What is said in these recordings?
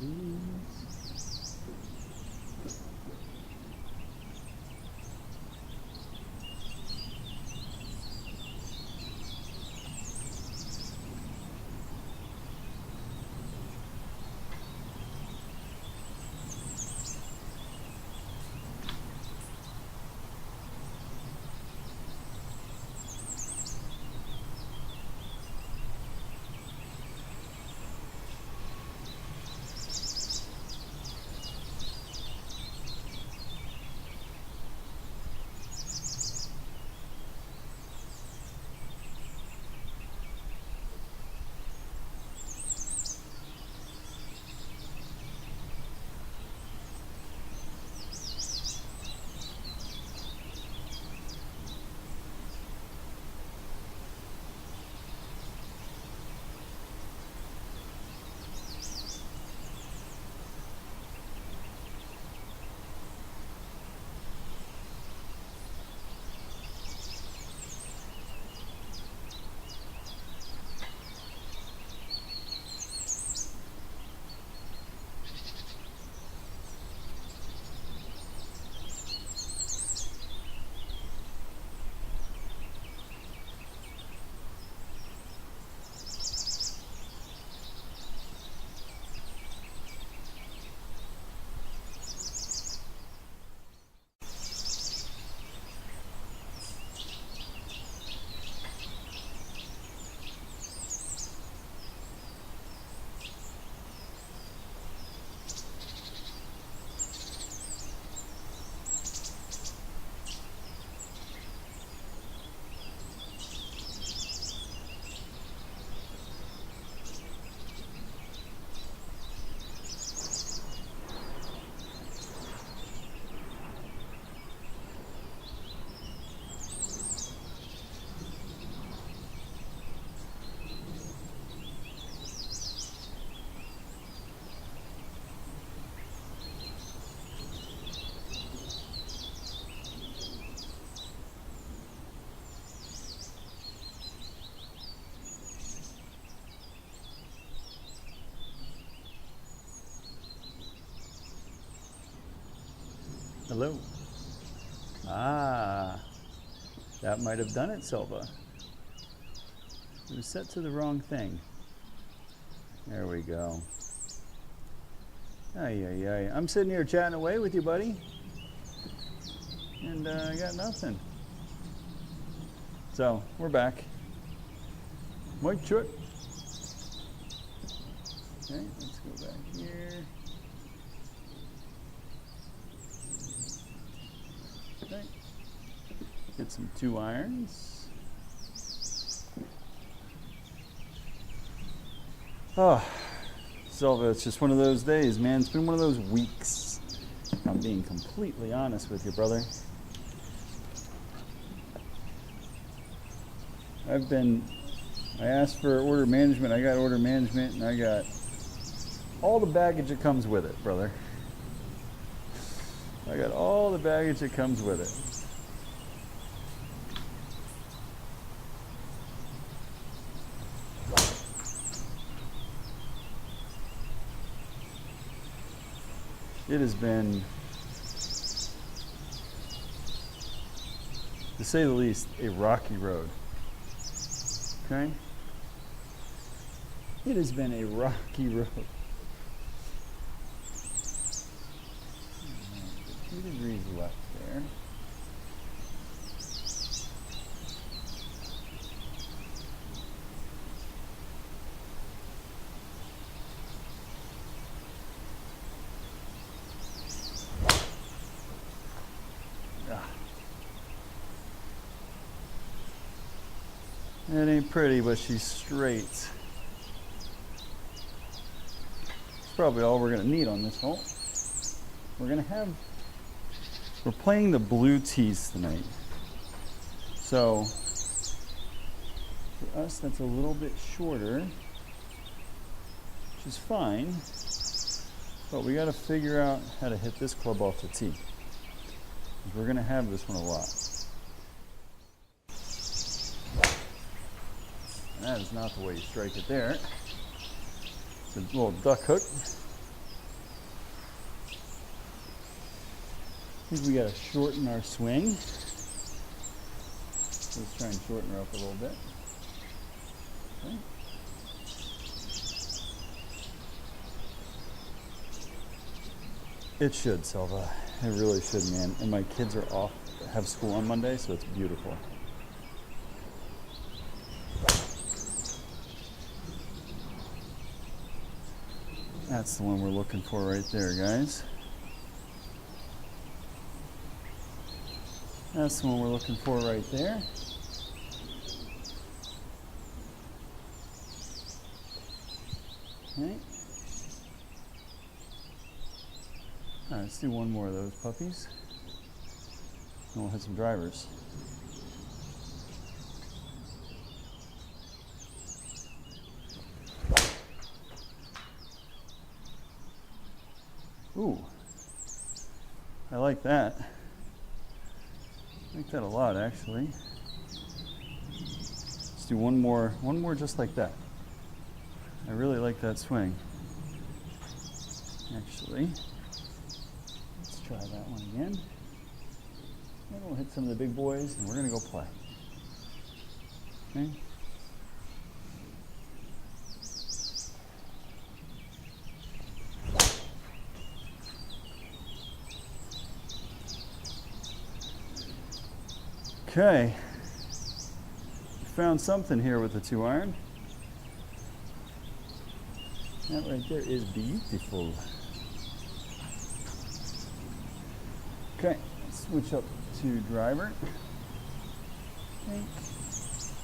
please. Hello. Ah, that might have done it, Silva. It was set to the wrong thing. There we go. Ay, ay, ay. I'm sitting here chatting away with you, buddy. And I got nothing. So, we're back. Mike Chut. Okay, let's go back here. Okay. Get some 2 irons. Oh, Silva, it's just one of those days, man. It's been one of those weeks. I'm being completely honest with you, brother. I asked for order management, I got order management, and I got all the baggage that comes with it, brother. I got all the baggage that comes with it. It has been, to say the least, a rocky road. Okay? It has been a rocky road. 2 degrees left there. It ain't pretty, but she's straight. It's probably all we're gonna need on this hole. We're playing the blue tees tonight. So, for us, that's a little bit shorter, which is fine. But we gotta figure out how to hit this club off the tee. We're gonna have this one a lot. That is not the way you strike it there. It's a little duck hook. think we gotta shorten our swing. Let's try and shorten her up a little bit. Okay. It should, Silva. It really should, man. And my kids are off, have school on Monday, so it's beautiful. That's the one we're looking for right there, guys. That's the one we're looking for right there. Okay. All right, let's do one more of those puppies. And we'll hit some drivers. Ooh, I like that. I like that a lot, actually. Let's do one more just like that. I really like that swing. Actually, let's try that one again. Then we'll hit some of the big boys, and we're gonna go play. Okay. Okay, found something here with the 2-iron. That right there is beautiful. Okay, let's switch up to driver. Think,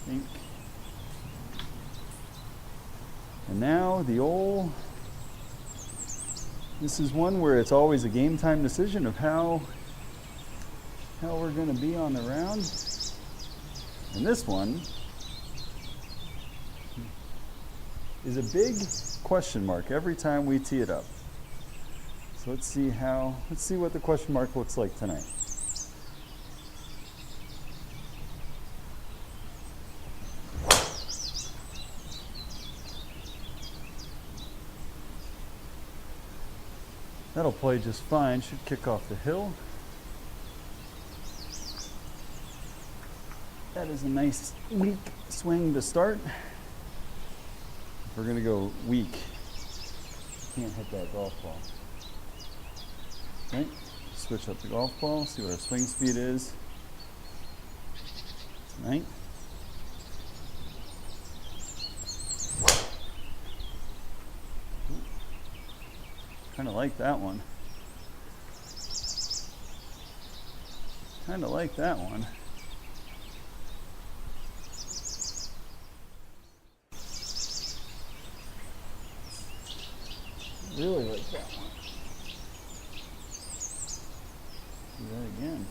think. And now the old, this is one where it's always a game time decision of how we're going to be on the round. And this one is a big question mark every time we tee it up. So let's see what the question mark looks like tonight. That'll play just fine, should kick off the hill. That is a nice weak swing to start. If we're gonna go weak, can't hit that golf ball. Okay, switch up the golf ball, see what our swing speed is tonight. Kind of like that one. Kind of like that one. Really like that one. Do that again.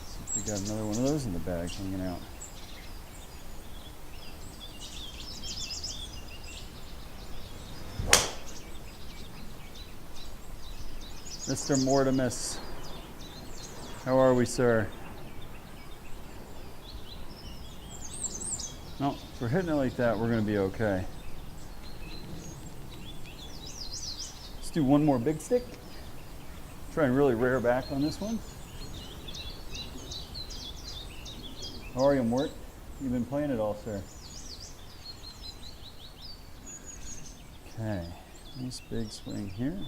See if we got another one of those in the bag hanging out. Mr. Mortimus, how are we, sir? No, if we're hitting it like that, we're going to be okay. Let's do one more big stick. Try and really rear back on this one. How are you, Mort? You've been playing it all, sir. Okay, nice big swing here.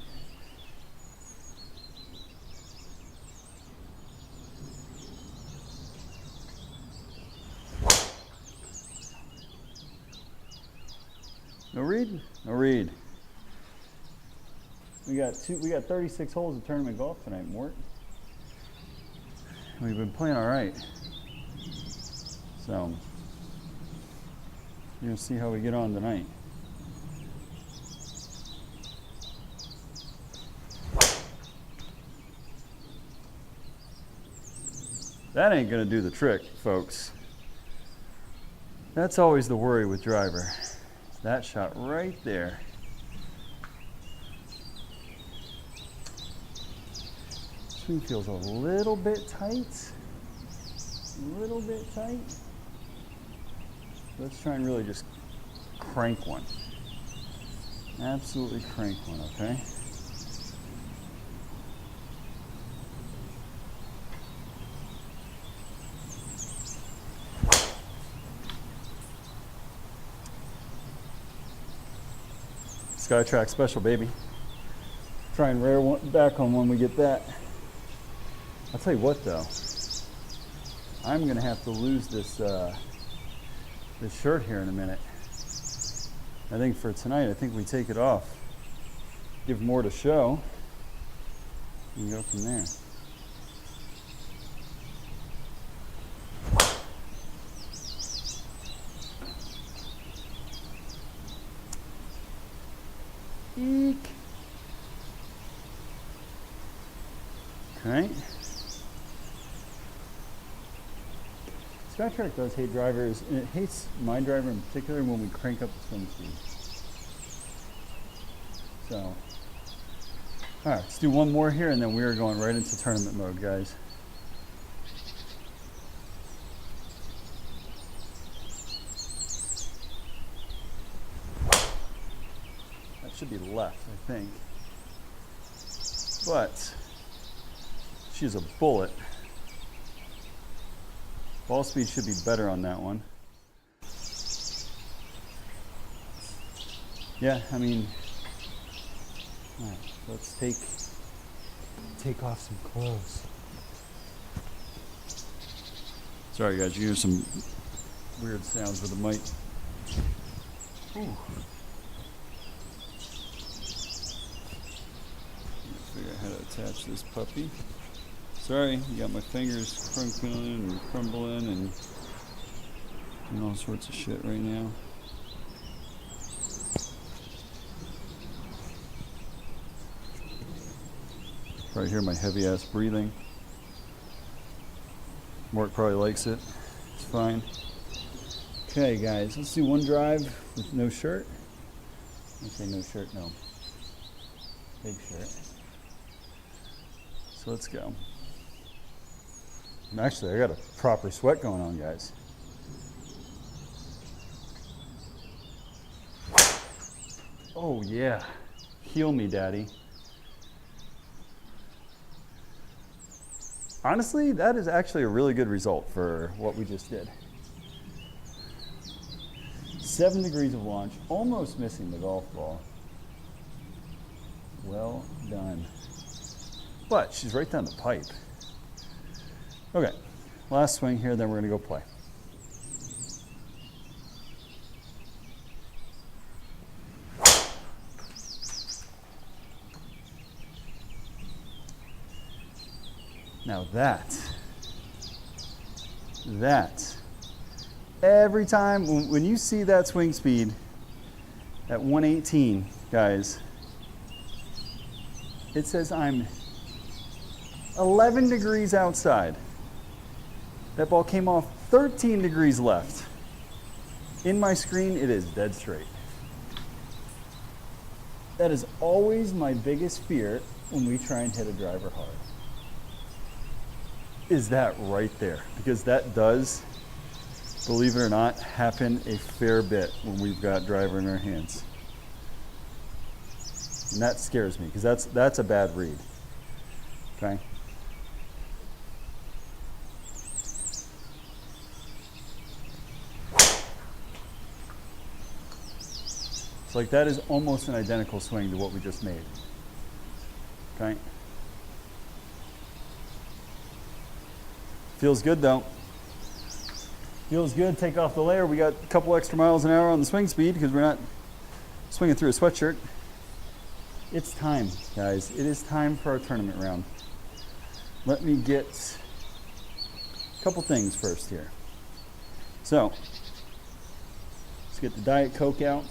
No read? No read. We got 36 holes of tournament golf tonight, Mort. We've been playing all right. So, you're gonna see how we get on tonight. That ain't gonna do the trick, folks. That's always the worry with driver. That shot right there. Swing feels a little bit tight. A little bit tight. Let's try and really just crank one. Absolutely crank one, okay? Skytrak special, baby. Try and rear one back on when we get that. I'll tell you what though, I'm gonna have to lose this this shirt here in a minute. I think for tonight, I think we take it off, give more to show, and go from there. Eek. Okay. Skytrak does hate drivers, and it hates my driver in particular when we crank up the swing speed. So, all right, let's do one more here, and then we are going right into tournament mode, guys. That should be left, I think. But she's a bullet. Ball speed should be better on that one. Yeah, I mean, all right, let's take off some clothes. Sorry guys, you hear some weird sounds with the mic. Ooh. Figure out how to attach this puppy. Sorry, you got my fingers crunkling and crumbling and doing all sorts of shit right now. Probably hear my heavy ass breathing. Mark probably likes it. It's fine. Okay guys, let's do one drive with no shirt. I say no shirt, no. Big shirt. So let's go. Actually, I got a proper sweat going on, guys. Oh yeah, heal me, daddy. Honestly, that is actually a really good result for what we just did. 7 degrees of launch, almost missing the golf ball. Well done. But she's right down the pipe. Okay, last swing here, then we're gonna go play. Now that, every time, when you see that swing speed at 118, guys, it says I'm 11 degrees outside. That ball came off 13 degrees left. In my screen, it is dead straight. That is always my biggest fear when we try and hit a driver hard. Is that right there. Because that does, believe it or not, happen a fair bit when we've got driver in our hands. And that scares me, because that's a bad read. Okay? It's like that is almost an identical swing to what we just made. Okay? Feels good though. Feels good. Take off the layer. We got a couple extra miles an hour on the swing speed because we're not swinging through a sweatshirt. It's time, guys. It is time for our tournament round. Let me get a couple things first here. So, let's get the Diet Coke out.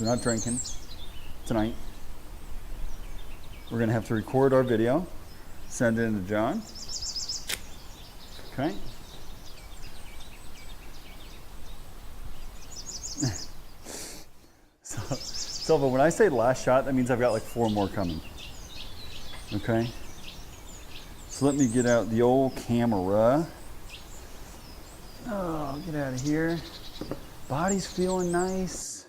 We're not drinking tonight. We're going to have to record our video, send it in to John. Okay. So, but when I say last shot, that means I've got like 4 more coming. Okay. So let me get out the old camera. Oh, get out of here. Body's feeling nice.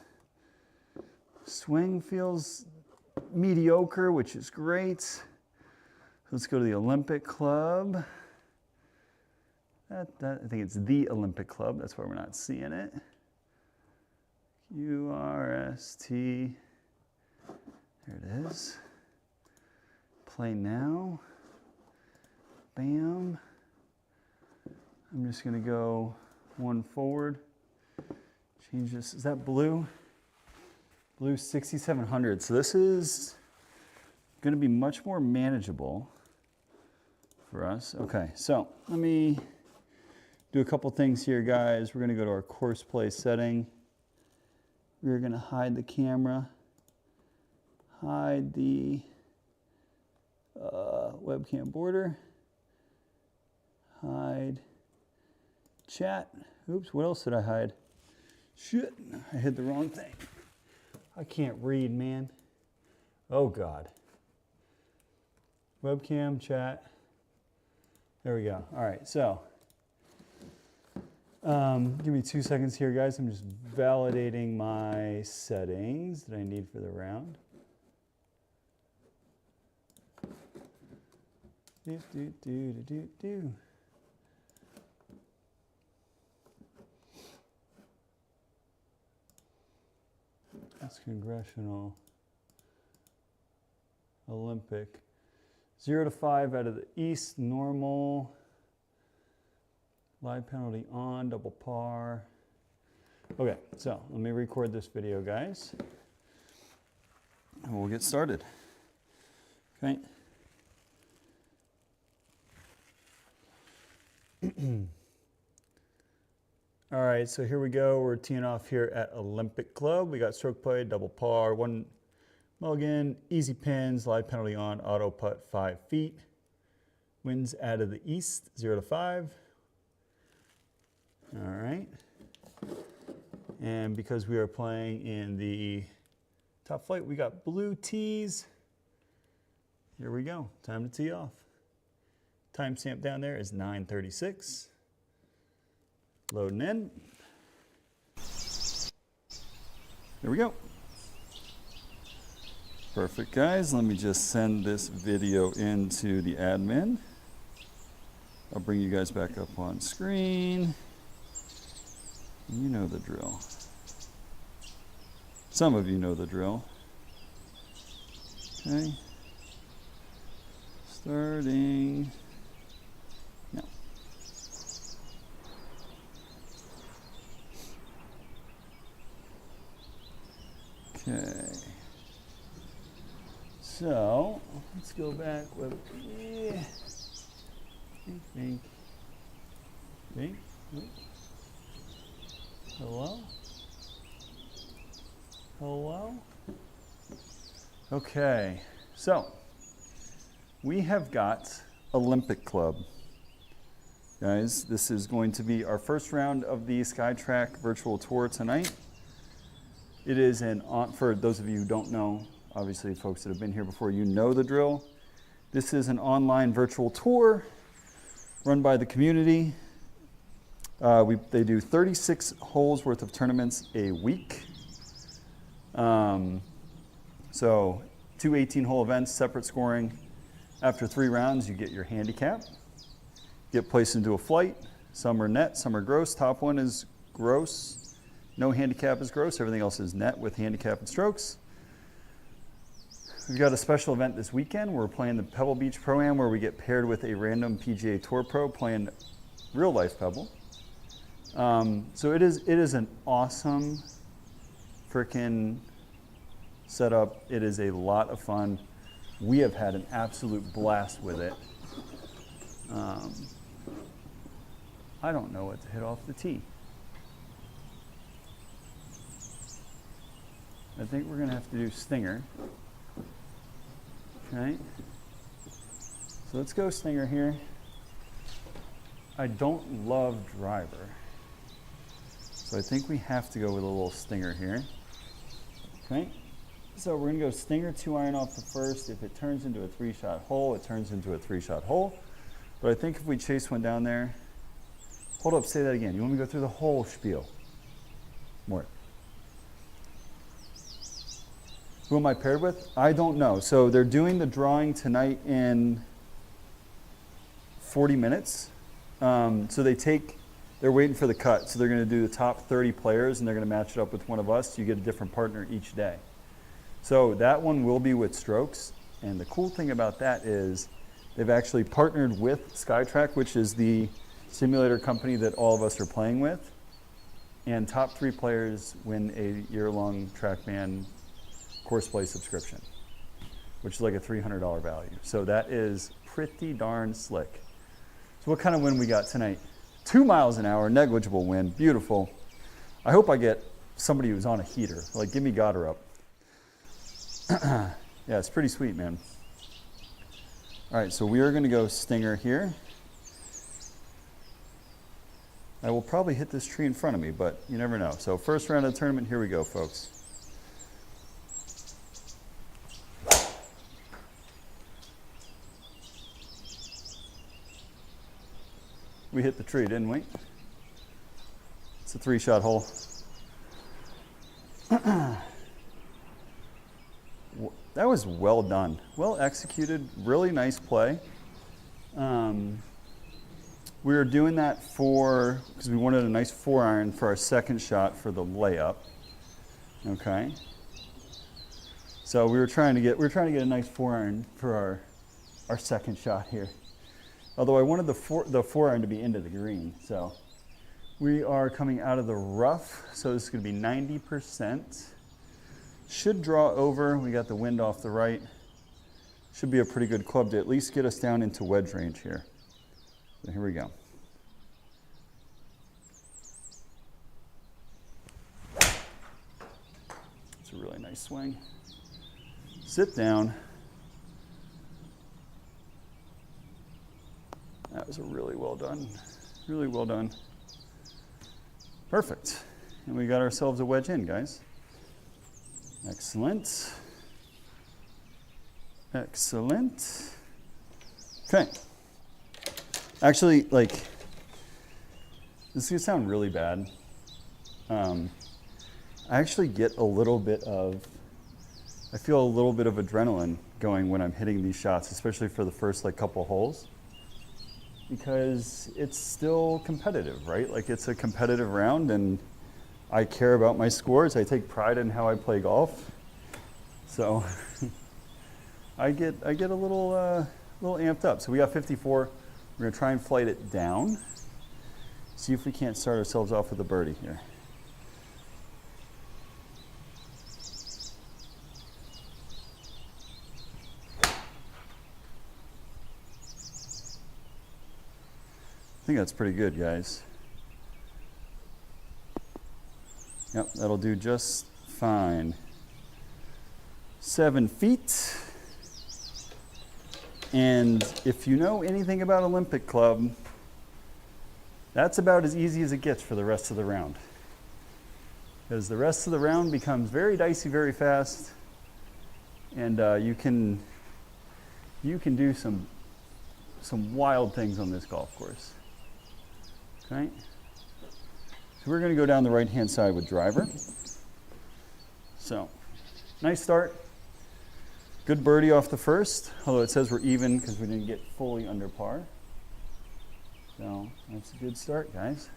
Swing feels mediocre, which is great. Let's go to the Olympic Club. I think it's the Olympic Club. That's why we're not seeing it. QRST. There it is. Play now. Bam. I'm just going to go one forward. Change this. Is that blue? Blue 6700. So this is going to be much more manageable for us. Okay, so let me do a couple things here, guys. We're going to go to our course play setting. We're going to hide the camera, hide the webcam border, hide chat. Oops, what else did I hide? Shit, I hid the wrong thing. I can't read, man. Oh, God. Webcam, chat. There we go. All right, so give me 2 seconds here, guys. I'm just validating my settings that I need for the round. That's Congressional. Olympic. 0 to 5 out of the east, normal. Live penalty on, double par. Okay, so let me record this video, guys. And we'll get started. Okay. All right, so here we go. We're teeing off here at Olympic Club. We got stroke play, double par, 1 mulligan, easy pins, live penalty on, auto putt 5 feet. Winds out of the east, 0 to 5. All right. And because we are playing in the top flight, we got blue tees. Here we go. Time to tee off. Timestamp down there is 9:36. Loading in. There we go. Perfect, guys. Let me just send this video into the admin. I'll bring you guys back up on screen. You know the drill. Some of you know the drill. Okay. Starting now. Okay. So let's go back with think. Hello? Hello? Okay, so we have got Olympic Club. Guys, this is going to be our first round of the Skytrak Virtual Tour tonight. It is for those of you who don't know, obviously folks that have been here before, you know the drill. This is an online virtual tour run by the community. They do 36 holes worth of tournaments a week. So 2 18-hole events, separate scoring. After 3 rounds, you get your handicap. Get placed into a flight. Some are net, some are gross. Top one is gross. No handicap is gross. Everything else is net with handicap and strokes. We've got a special event this weekend. We're playing the Pebble Beach Pro-Am where we get paired with a random PGA Tour pro playing real life Pebble. So it is an awesome freaking setup. It is a lot of fun. We have had an absolute blast with it. I don't know what to hit off the tee. I think we're gonna have to do stinger. Okay. So let's go stinger here. I don't love driver. So I think we have to go with a little stinger here. Okay. So we're gonna go stinger 2-iron off the first. If it turns into a 3-shot hole, it turns into a 3-shot hole. But I think if we chase one down there, hold up, say that again. You want me to go through the whole spiel? More. Who am I paired with? I don't know. So they're doing the drawing tonight in 40 minutes. So they're waiting for the cut. So they're going to do the top 30 players and they're going to match it up with one of us. You get a different partner each day. So that one will be with Strokes. And the cool thing about that is they've actually partnered with Skytrak, which is the simulator company that all of us are playing with. And top 3 players win a year-long TrackMan course play subscription, which is like a $300 value. So that is pretty darn slick. So what kind of wind we got tonight? 2 miles an hour, negligible wind, beautiful. I hope I get somebody who's on a heater, like give me Goddard up. Yeah, it's pretty sweet, man. All right, so we are gonna go stinger here. I will probably hit this tree in front of me, but you never know. So first round of the tournament, here we go, folks. We hit the tree, didn't we? It's a 3-shot hole. That was well done. Well executed, really nice play. We were doing that because we wanted a nice 4-iron for our second shot for the layup. Okay. So we were trying to get a nice 4-iron for our second shot here. Although I wanted the 4-iron to be into the green. So we are coming out of the rough. So this is going to be 90%. Should draw over. We got the wind off the right. Should be a pretty good club to at least get us down into wedge range here. So here we go. It's a really nice swing. Sit down. That was a really well done. Really well done. Perfect. And we got ourselves a wedge in, guys. Excellent. Excellent. Okay. Actually, like, this is gonna sound really bad. I actually get a little bit of, I feel a little bit of adrenaline going when I'm hitting these shots, especially for the first like couple holes, because it's still competitive, right? Like it's a competitive round and I care about my scores. I take pride in how I play golf. So I get a little amped up. So we got 54. We're gonna try and flight it down. See if we can't start ourselves off with a birdie here. I think that's pretty good, guys. Yep, that'll do just fine. 7 feet. And if you know anything about Olympic Club, that's about as easy as it gets for the rest of the round. Because the rest of the round becomes very dicey very fast, and you can do some wild things on this golf course. Okay. So we're going to go down the right-hand side with driver. So, nice start. Good birdie off the first, although it says we're even because we didn't get fully under par. So that's a good start, guys.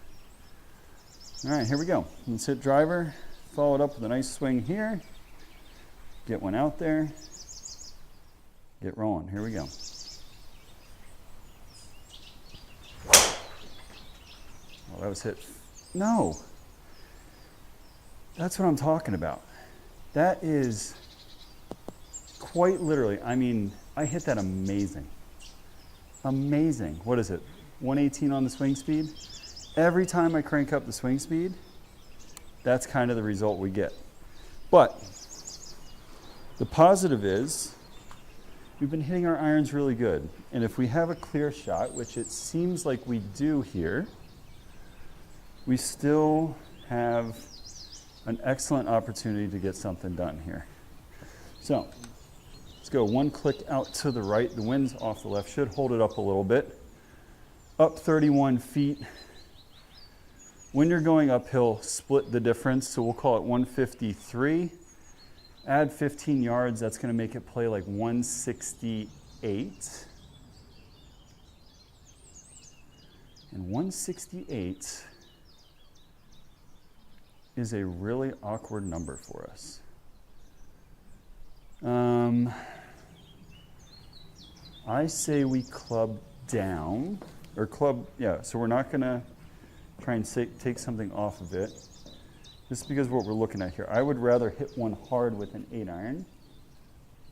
All right, here we go. Let's hit driver, follow it up with a nice swing here. Get one out there. Get rolling. Here we go. Oh, that was hit. No. That's what I'm talking about. That is quite literally, I mean, I hit that amazing. Amazing. What is it? 118 on the swing speed? Every time I crank up the swing speed, that's kind of the result we get. But the positive is we've been hitting our irons really good. And if we have a clear shot, which it seems like we do here, we still have an excellent opportunity to get something done here. So let's go one click out to the right. The wind's off the left, should hold it up a little bit. Up 31 feet. When you're going uphill, split the difference. So we'll call it 153 Add 15 yards, that's going to make it play like 168. And 168 is a really awkward number for us. I say we club down, or club, yeah, so we're not going to try and take something off of it. Just because of what we're looking at here. I would rather hit one hard with an 8-iron.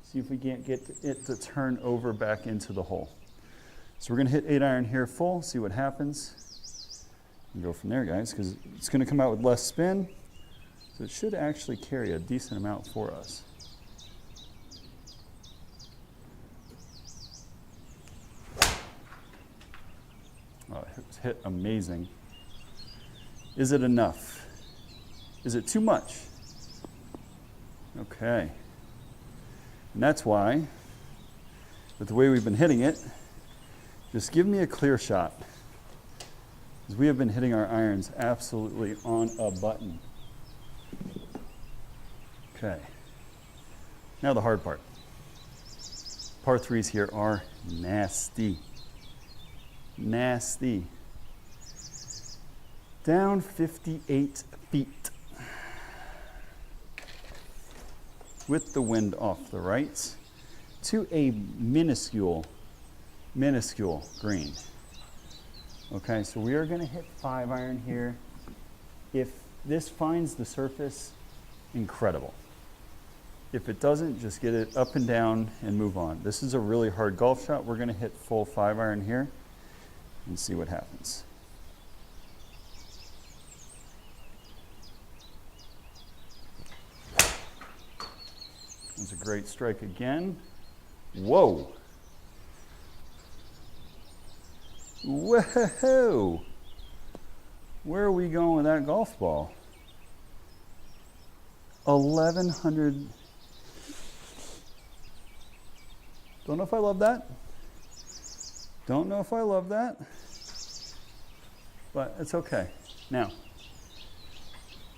See if we can't get it to turn over back into the hole. So we're going to hit 8-iron here full, see what happens. And go from there, guys, because it's going to come out with less spin. So it should actually carry a decent amount for us. Oh, it's hit amazing. Is it enough? Is it too much? Okay. And that's why, with the way we've been hitting it, just give me a clear shot. Because we have been hitting our irons absolutely on a button. Okay. Now the hard part. Par threes here are nasty. Nasty. Down 58 feet. With the wind off the right to a minuscule green. Okay, so we are going to hit 5-iron here. If this finds the surface, incredible. If it doesn't, just get it up and down and move on. This is a really hard golf shot. We're going to hit full 5-iron here and see what happens. That's a great strike again. Whoa. Whoa. Where are we going with that golf ball? 1,100. Don't know if I love that. Don't know if I love that. But it's okay. Now,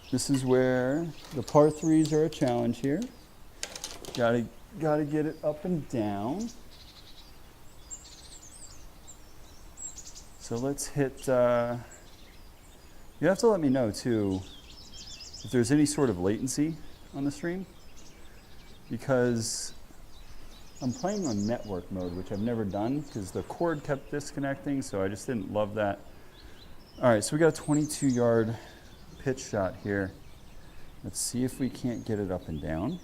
this is where the par threes are a challenge here. Gotta get it up and down. So let's hit, you have to let me know too if there's any sort of latency on the stream, because I'm playing on network mode, which I've never done because the cord kept disconnecting, so I just didn't love that. All right, so we got a 22-yard pitch shot here. Let's see if we can't get it up and down.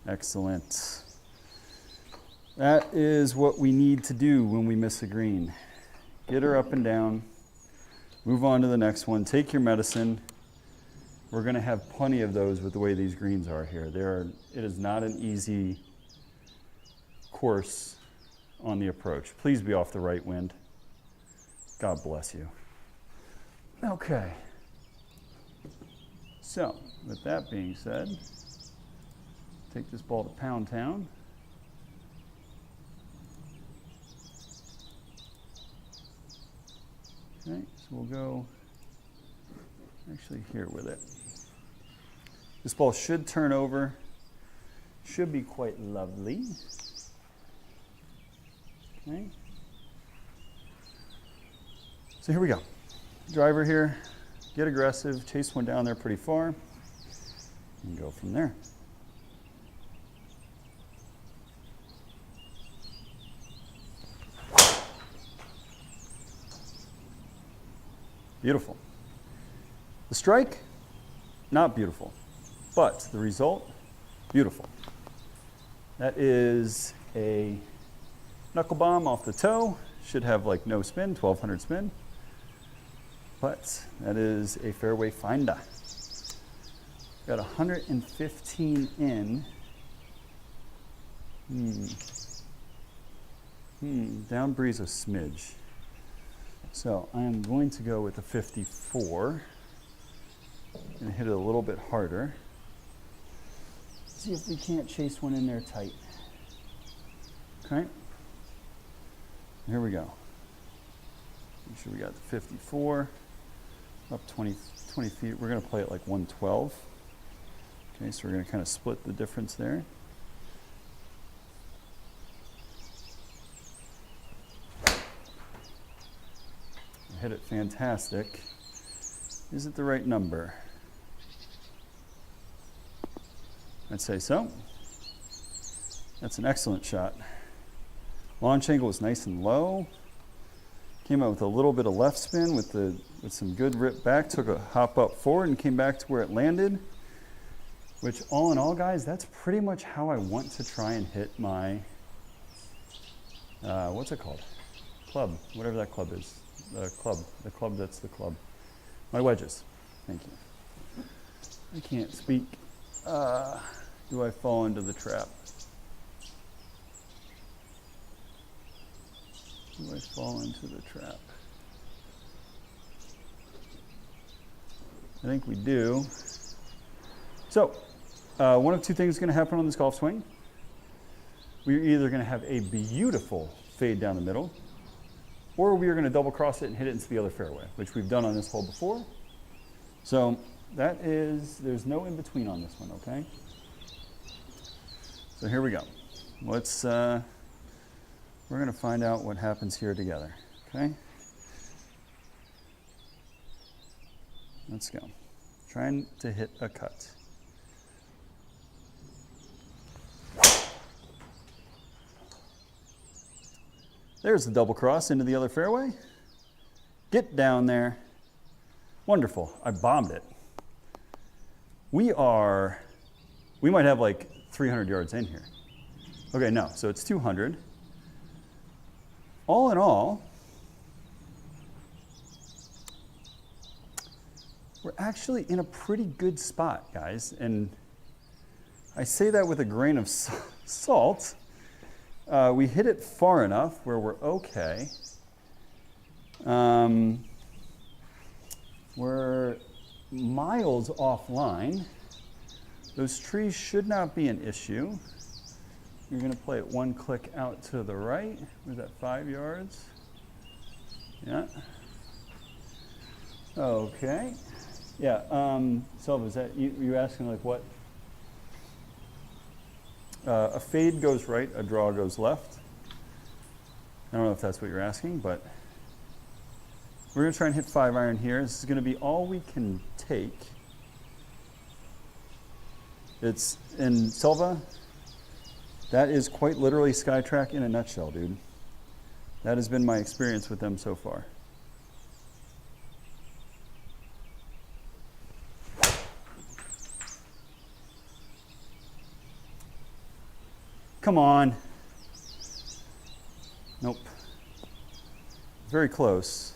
Excellent. That is what we need to do when we miss a green. Get her up and down, move on to the next one, take your medicine. We're going to have plenty of those with the way these greens are here. It is not an easy course on the approach. Please be off the right wind. God bless you. Okay. So, with that being said, take this ball to Pound Town. Okay, so we'll go actually here with it. This ball should turn over, should be quite lovely. Okay. So here we go. Driver here, get aggressive, chase one down there pretty far, and go from there. Beautiful. The strike, not beautiful, but the result, beautiful. That is a knuckle bomb off the toe. Should have like no spin, 1,200 spin. But that is a fairway finder. Got 115 in. Down breeze a smidge. So I am going to go with a 54 and hit it a little bit harder. See if we can't chase one in there tight. Okay, here we go. Make sure we got the 54, up 20 feet. We're going to play it like 112. Okay, so we're going to kind of split the difference there. Hit it fantastic. Is it the right number? I'd say so. That's an excellent shot. Launch angle was nice and low. Came out with a little bit of left spin with some good rip back. Took a hop up forward and came back to where it landed. Which all in all, guys, that's pretty much how I want to try and hit my, what's it called? Club, whatever that club is. The club that's the club. My wedges. Thank you. I can't speak. Do I fall into the trap? Do I fall into the trap? I think we do. So, one of two things is going to happen on this golf swing. We're either going to have a beautiful fade down the middle, or we are going to double cross it and hit it into the other fairway, which we've done on this hole before. So that is, there's no in between on this one, okay? So here we go. Let's, we're going to find out what happens here together, okay? Let's go. Trying to hit a cut. There's the double cross into the other fairway. Get down there. Wonderful. I bombed it. We might have like 300 yards in here. Okay, no, so it's 200. All in all, we're actually in a pretty good spot, guys. And I say that with a grain of salt. We hit it far enough where we're okay. We're miles offline. Those trees should not be an issue. You're going to play it one click out to the right. Was that 5 yards? Yeah. Okay. Yeah. Silva, is that you asking like what? A fade goes right, a draw goes left. I don't know if that's what you're asking, but we're going to try and hit 5-iron here. This is going to be all we can take. It's in Silva. That is quite literally Skytrak in a nutshell, dude. That has been my experience with them so far. Come on. Nope. Very close.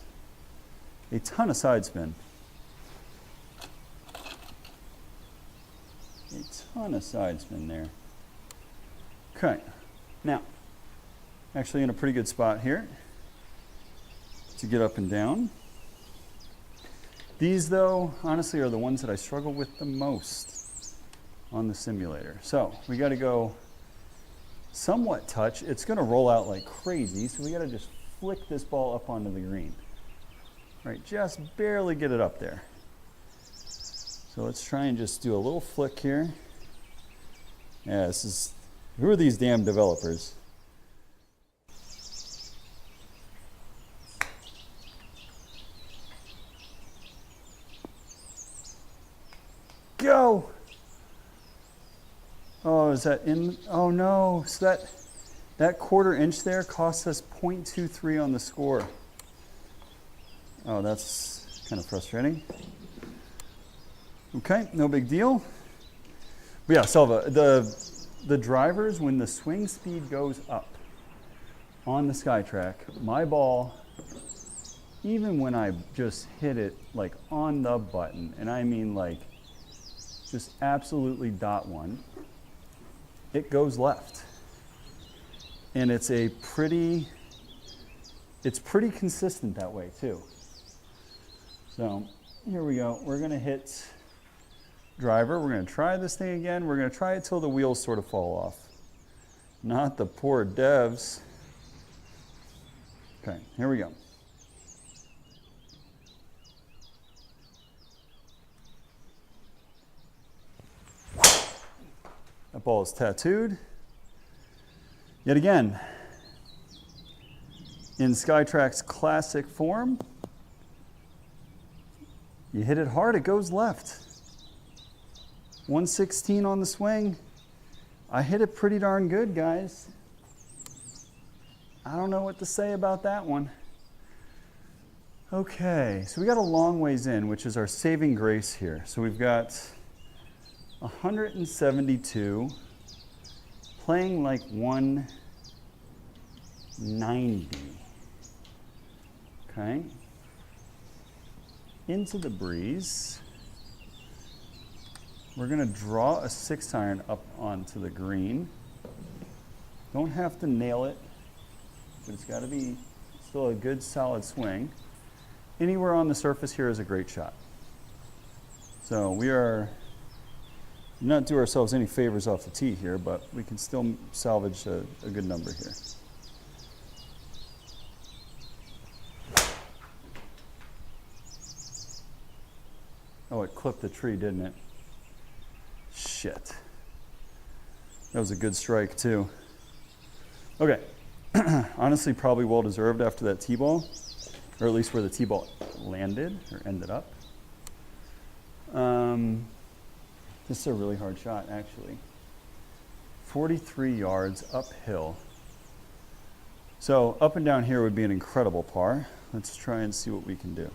A ton of side spin. A ton of side spin there. Okay. Now, actually in a pretty good spot here to get up and down. These, though, honestly are the ones that I struggle with the most on the simulator. So we got to go somewhat touch. It's going to roll out like crazy, so we got to just flick this ball up onto the green. All right, just barely get it up there. So let's try and just do a little flick here. Yeah, this is, who are these damn developers? Go! Oh, is that in? Oh no, so that quarter inch there cost us 0.23 on the score. Oh, that's kind of frustrating. Okay, no big deal. But yeah, Selva, the drivers, when the swing speed goes up on the Skytrak, my ball, even when I just hit it like on the button, and I mean like just absolutely dot one, it goes left. And it's pretty consistent that way too. So here we go. We're gonna hit driver. We're gonna try this thing again. We're gonna try it till the wheels sort of fall off. Not the poor devs. Okay, here we go. That ball is tattooed. Yet again, in Skytrak's classic form, you hit it hard, it goes left. 116 on the swing. I hit it pretty darn good, guys. I don't know what to say about that one. Okay, so we got a long ways in, which is our saving grace here. So we've got 172, playing like 190. Okay. Into the breeze. We're going to draw a 6-iron up onto the green. Don't have to nail it, but it's got to be still a good solid swing. Anywhere on the surface here is a great shot. So we are not do ourselves any favors off the tee here, but we can still salvage a good number here. Oh, it clipped the tree, didn't it? Shit. That was a good strike, too. Okay. Honestly, probably well deserved after that tee ball, or at least where the tee ball landed or ended up. This is a really hard shot, actually. 43 yards uphill. So up and down here would be an incredible par. Let's try and see what we can do.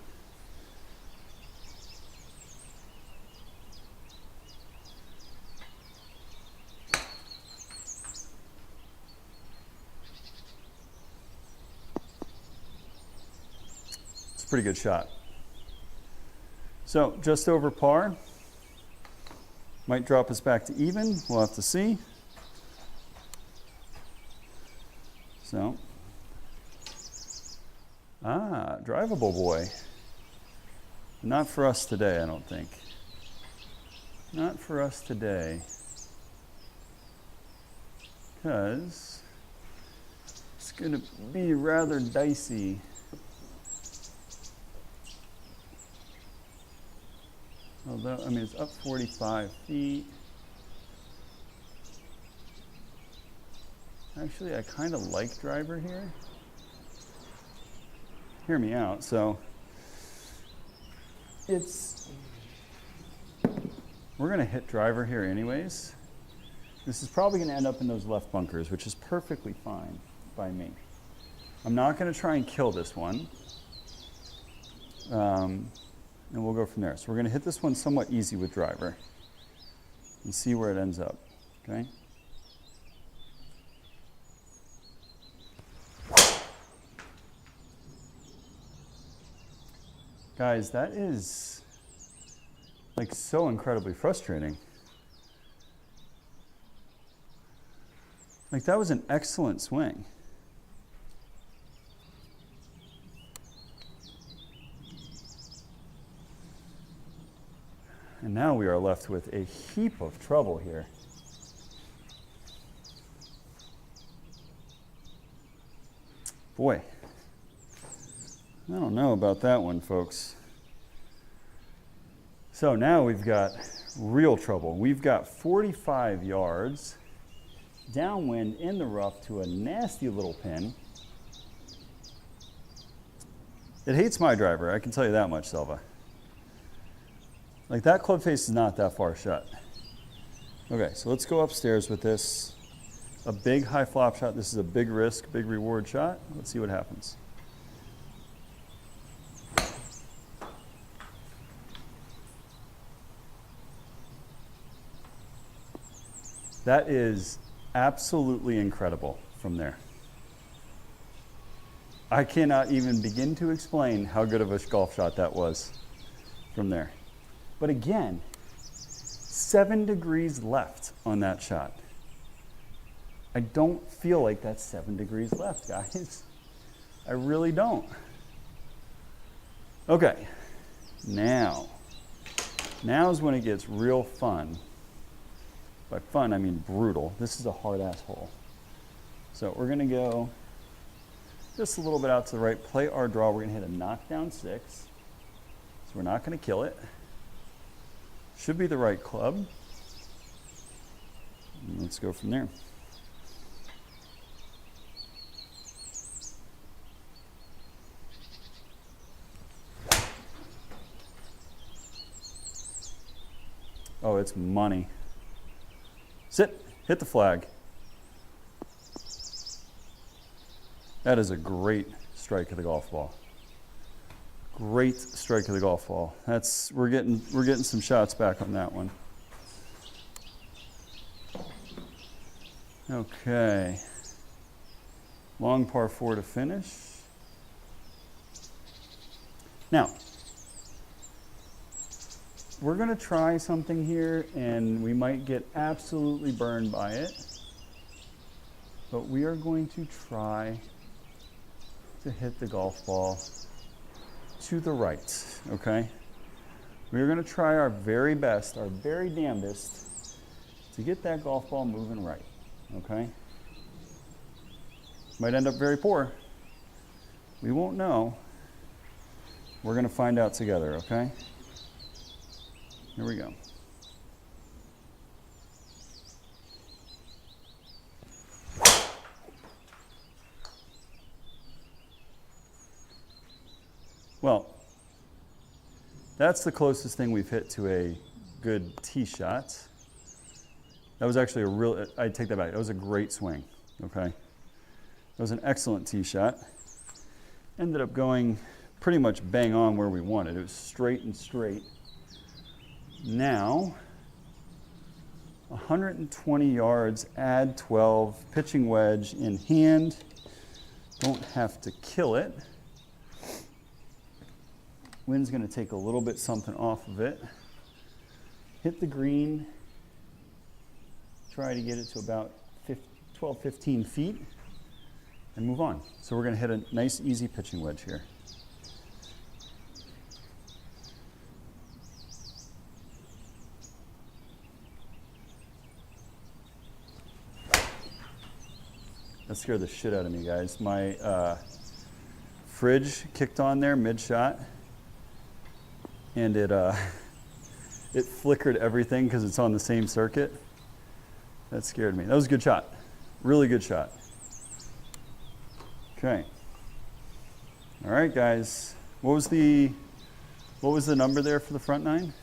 It's a pretty good shot. So just over par. Might drop us back to even. We'll have to see. So, drivable boy. Not for us today, I don't think. Not for us today. Because it's going to be rather dicey. Although, I mean, it's up 45 feet. Actually, I kind of like driver here. Hear me out. So, we're going to hit driver here anyways. This is probably going to end up in those left bunkers, which is perfectly fine by me. I'm not going to try and kill this one. And we'll go from there. So we're going to hit this one somewhat easy with driver and see where it ends up, okay? Guys, that is like so incredibly frustrating. Like that was an excellent swing. And now we are left with a heap of trouble here. Boy, I don't know about that one, folks. So now we've got real trouble. We've got 45 yards downwind in the rough to a nasty little pin. It hates my driver, I can tell you that much, Selva. Like that club face is not that far shut. Okay, so let's go upstairs with this. A big high flop shot. This is a big risk, big reward shot. Let's see what happens. That is absolutely incredible from there. I cannot even begin to explain how good of a golf shot that was from there. But again, 7 degrees left on that shot. I don't feel like that's 7 degrees left, guys. I really don't. Okay, now is when it gets real fun. By fun, I mean brutal. This is a hard-ass hole. So we're gonna go just a little bit out to the right, play our draw. We're gonna hit a knockdown 6. So we're not gonna kill it. Should be the right club. And let's go from there. Oh, it's money. Sit, hit the flag. That is a great strike of the golf ball. Great strike of the golf ball. We're getting some shots back on that one. Okay. Long par 4 to finish. Now, we're going to try something here, and we might get absolutely burned by it. But we are going to try to hit the golf ball to the right, okay? We're going to try our very best, our very damnedest, to get that golf ball moving right, okay? Might end up very poor. We won't know. We're going to find out together, okay? Here we go. Well, that's the closest thing we've hit to a good tee shot. That was actually I take that back. That was a great swing, okay? That was an excellent tee shot. Ended up going pretty much bang on where we wanted. It was straight and straight. Now, 120 yards, add 12, pitching wedge in hand. Don't have to kill it. Wind's going to take a little bit something off of it. Hit the green. Try to get it to about 12, 15 feet and move on. So we're going to hit a nice, easy pitching wedge here. That scared the shit out of me, guys. My fridge kicked on there mid-shot, and it flickered everything because it's on the same circuit. That scared me. That was a good shot. Really good shot. Okay. All right, guys. What was the number there for the front nine?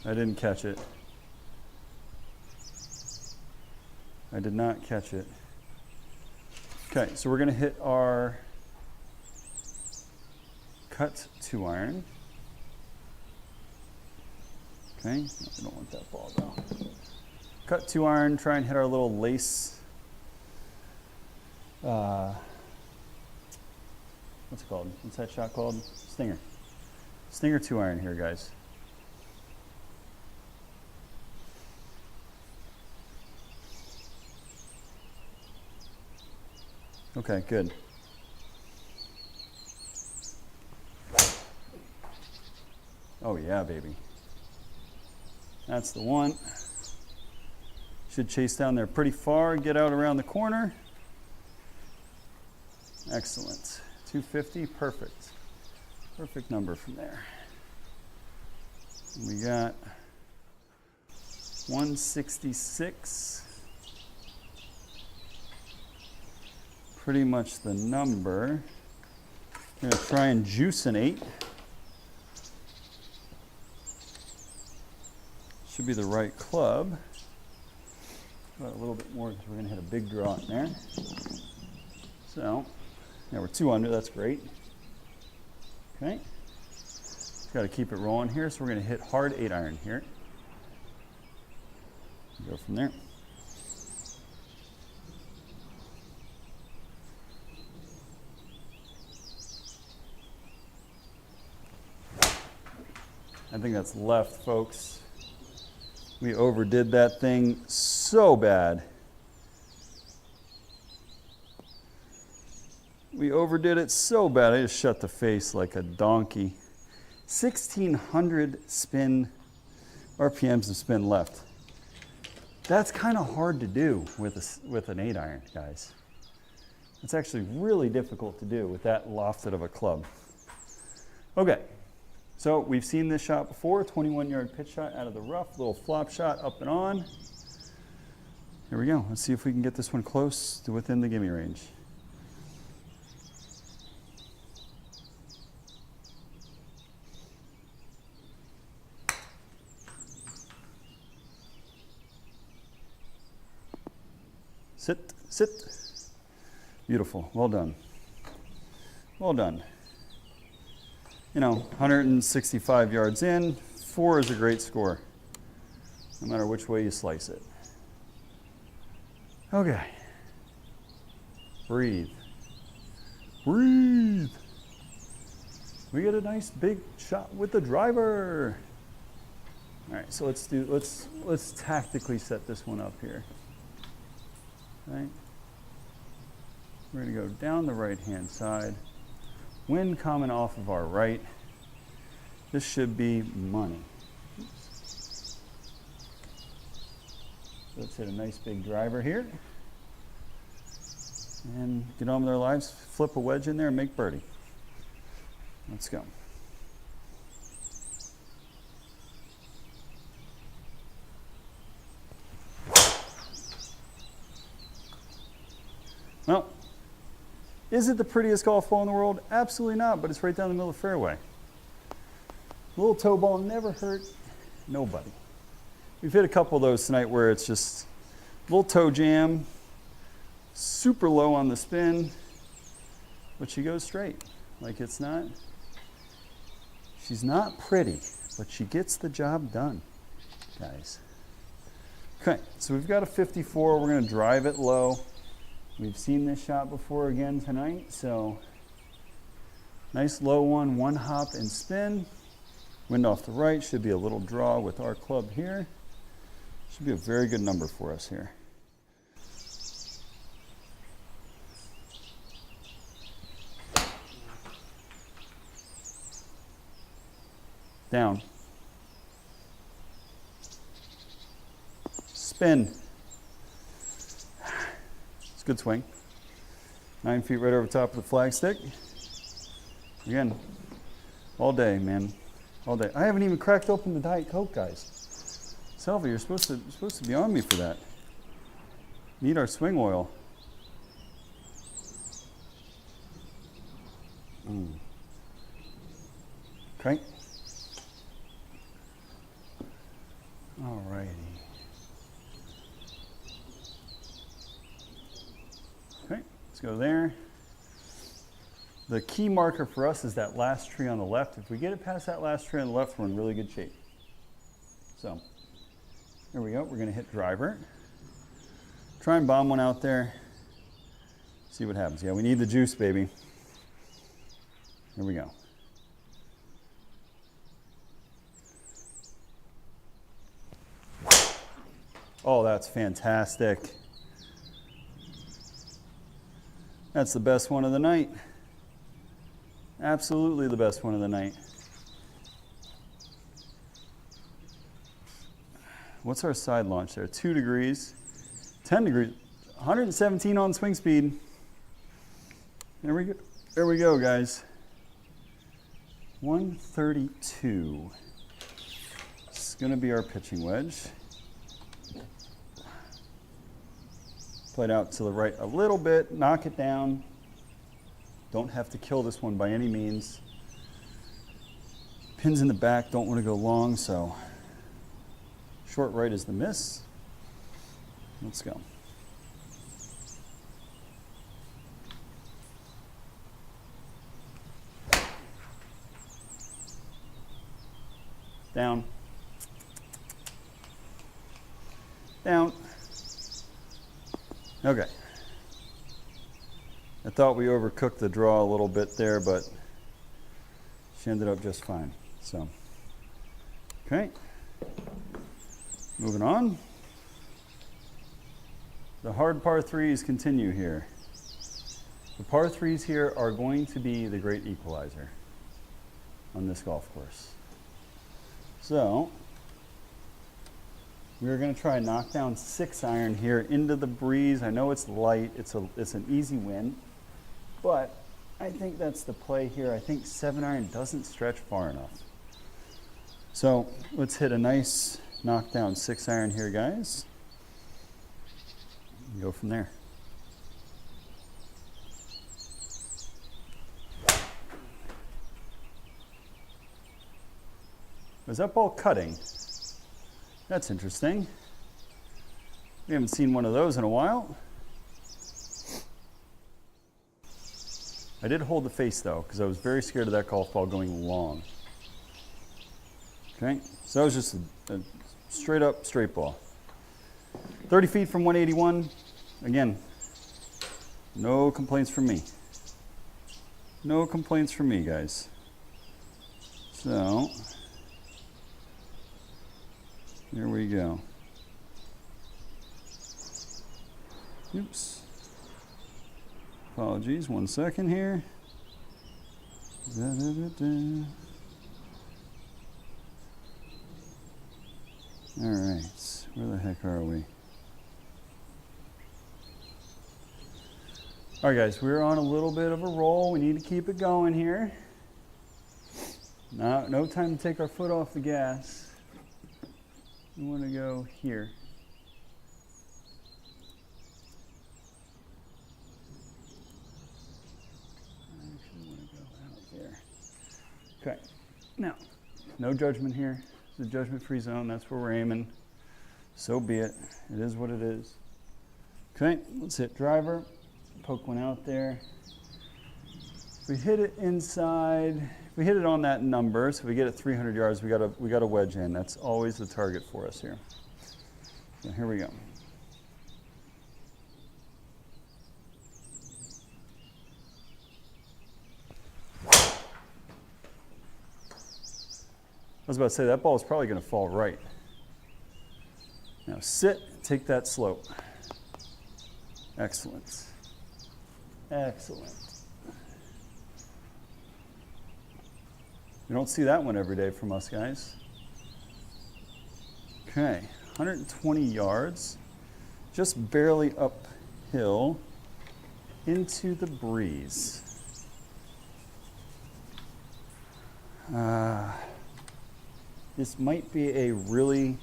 I didn't catch it. I did not catch it. Okay, so we're going to hit our cut 2-iron. Okay, no, we don't want that ball though. Cut 2-iron, try and hit our little lace. What's it called? What's that shot called? Stinger. Stinger 2-iron here, guys. Okay, good. Oh yeah, baby. That's the one. Should chase down there pretty far, get out around the corner. Excellent. 250, perfect. Perfect number from there. We got 166. Pretty much the number. I'm going to try and juice an 8. Should be the right club. About a little bit more because we're going to hit a big draw in there. So, yeah, we're 2 under. That's great. Okay. Just got to keep it rolling here. So we're going to hit hard 8-iron here. Go from there. I think that's left, folks. We overdid that thing so bad. We overdid it so bad. I just shut the face like a donkey. 1,600 RPMs of spin left. That's kind of hard to do with an 8-iron, guys. It's actually really difficult to do with that lofted of a club. Okay. So we've seen this shot before, 21-yard pitch shot out of the rough, little flop shot up and on. Here we go. Let's see if we can get this one close to within the gimme range. Sit, sit. Beautiful. Well done. Well done. You know, 165 yards in, 4 is a great score, no matter which way you slice it. Okay. Breathe. Breathe. We get a nice big shot with the driver. All right, so let's tactically set this one up here. Right? We're going to go down the right-hand side. Wind coming off of our right. This should be money. Let's hit a nice big driver here. And get on with our lives. Flip a wedge in there and make birdie. Let's go. Well, is it the prettiest golf ball in the world? Absolutely not, but it's right down the middle of the fairway. Little toe ball never hurt nobody. We've hit a couple of those tonight where it's just little toe jam, super low on the spin, but she goes straight. Like it's not, she's not pretty, but she gets the job done, guys. Okay, so we've got a 54. We're going to drive it low. We've seen this shot before again tonight, so nice low one hop and spin. Wind off the right, should be a little draw with our club here. Should be a very good number for us here. Down. Spin. It's a good swing. 9 feet right over top of the flagstick. Again, all day, man. All day. I haven't even cracked open the Diet Coke, guys. Selva, you're supposed to be on me for that. Need our swing oil. Okay. All righty. Okay, let's go there. The key marker for us is that last tree on the left. If we get it past that last tree on the left, we're in really good shape. So, there we go. We're going to hit driver. Try and bomb one out there. See what happens. Yeah, we need the juice, baby. Here we go. Oh, that's fantastic. That's the best one of the night. Absolutely the best one of the night. What's our side launch there? 2 degrees, 10 degrees, 117 on swing speed. There we go. There we go, guys. 132. It's going to be our pitching wedge. Play it out to the right a little bit, knock it down. Don't have to kill this one by any means. Pins in the back, don't want to go long, so short right is the miss. Let's go. Down. Down. Okay. I thought we overcooked the draw a little bit there, but she ended up just fine. So, okay. Moving on. The hard par threes continue here. The par threes here are going to be the great equalizer on this golf course. So, we're going to try and knock down 6-iron here into the breeze. I know it's light, it's an easy win, but I think that's the play here. I think 7-iron doesn't stretch far enough. So let's hit a nice knockdown 6-iron here, guys. and go from there. Was that ball cutting? That's interesting. We haven't seen one of those in a while. I did hold the face though, because I was very scared of that golf ball going long. Okay, so that was just a straight up straight ball. 30 feet from 181. Again, no complaints from me. No complaints from me, guys. So, here we go. Oops. Apologies, 1 second here. All right, where the heck are we? All right, guys, we're on a little bit of a roll. We need to keep it going here. No time to take our foot off the gas. We want to go here. I actually want to go out there. Okay, now, no judgment here. It's a judgment-free zone. That's where we're aiming. So be it. It is what it is. Okay, let's hit driver. Poke one out there. If we hit it inside, if we hit it on that number, so if we get it 300 yards, we got a wedge in. That's always the target for us here. So here we go. I was about to say that ball is probably going to fall right. Now sit, take that slope. Excellent. Excellent. You don't see that one every day from us, guys. Okay, 120 yards, just barely uphill into the breeze. This might be a really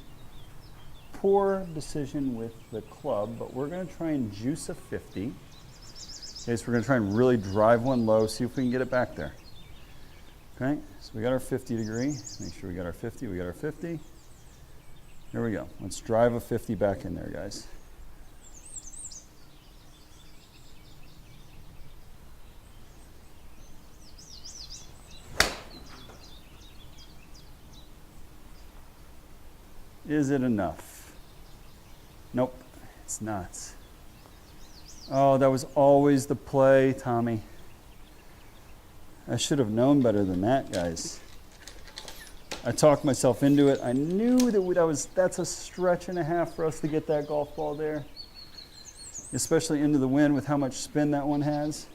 poor decision with the club, but we're going to try and juice a 50. Okay, so we're going to try and really drive one low, see if we can get it back there. Okay, so we got our 50 degree. Make sure we got our 50. We got our 50. There we go. Let's drive a 50 back in there, guys. Is it enough? Nope, it's not. Oh, that was always the play, Tommy. I should have known better than that, guys. I talked myself into it. I knew that that's a stretch and a half for us to get that golf ball there, especially into the wind with how much spin that one has.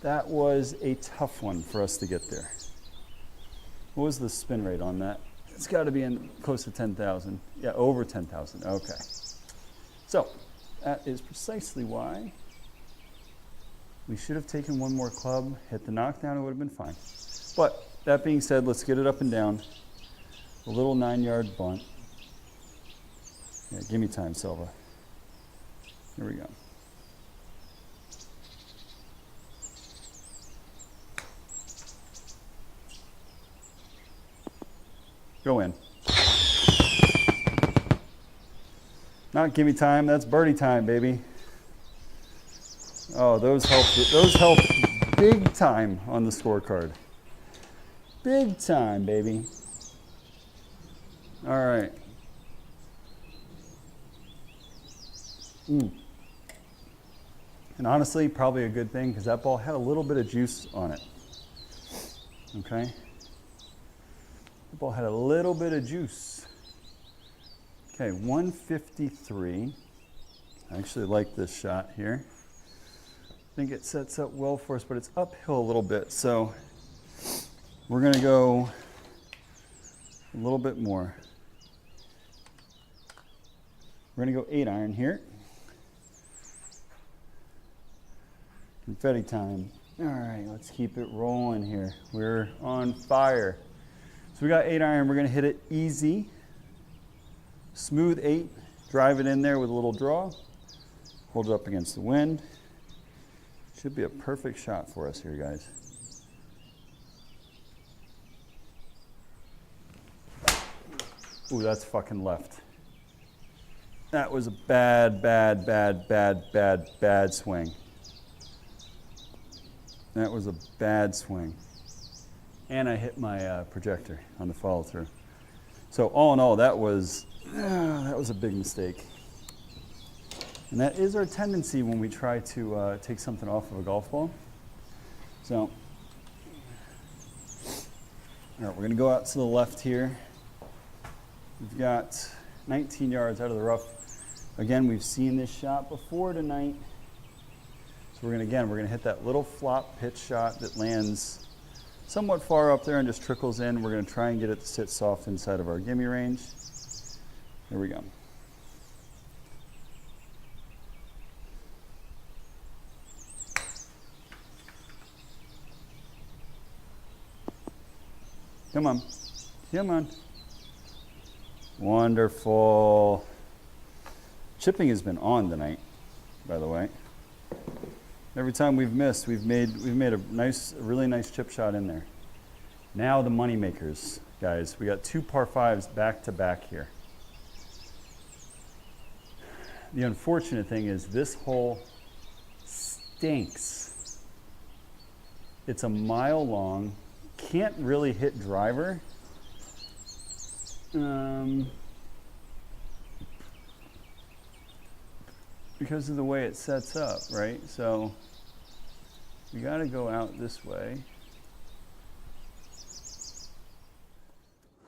That was a tough one for us to get there. What was the spin rate on that? It's got to be in close to 10,000. Yeah, over 10,000. Okay. So that is precisely why we should have taken one more club, hit the knockdown, it would have been fine. But that being said, let's get it up and down. A little 9-yard bunt. Yeah, give me time, Silva. Here we go. Go in. Not give me time, that's birdie time, baby. Oh, those help big time on the scorecard. Big time, baby. All right. And honestly, probably a good thing because that ball had a little bit of juice on it. Okay? The ball had a little bit of juice. Okay, 153. I actually like this shot here. I think it sets up well for us, but it's uphill a little bit. So we're going to go a little bit more. We're going to go 8-iron here. Confetti time. All right, let's keep it rolling here. We're on fire. So we got 8-iron. We're going to hit it easy. Smooth 8. Drive it in there with a little draw. Hold it up against the wind. Should be a perfect shot for us here, guys. Ooh, that's fucking left. That was a bad swing. That was a bad swing. And I hit my projector on the follow through. So all in all, that was a big mistake. And that is our tendency when we try to take something off of a golf ball. So, all right, we're gonna go out to the left here. We've got 19 yards out of the rough. Again, we've seen this shot before tonight. So we're gonna hit that little flop pitch shot that lands somewhat far up there and just trickles in. We're gonna try and get it to sit soft inside of our gimme range. Here we go. Come on, come on. Wonderful. Chipping has been on tonight, by the way. Every time we've missed, we've made a really nice chip shot in there. Now the money makers, guys. We got 2 par 5s back to back here. The unfortunate thing is this hole stinks. It's a mile long. Can't really hit driver. Because of the way it sets up, right? So we got to go out this way.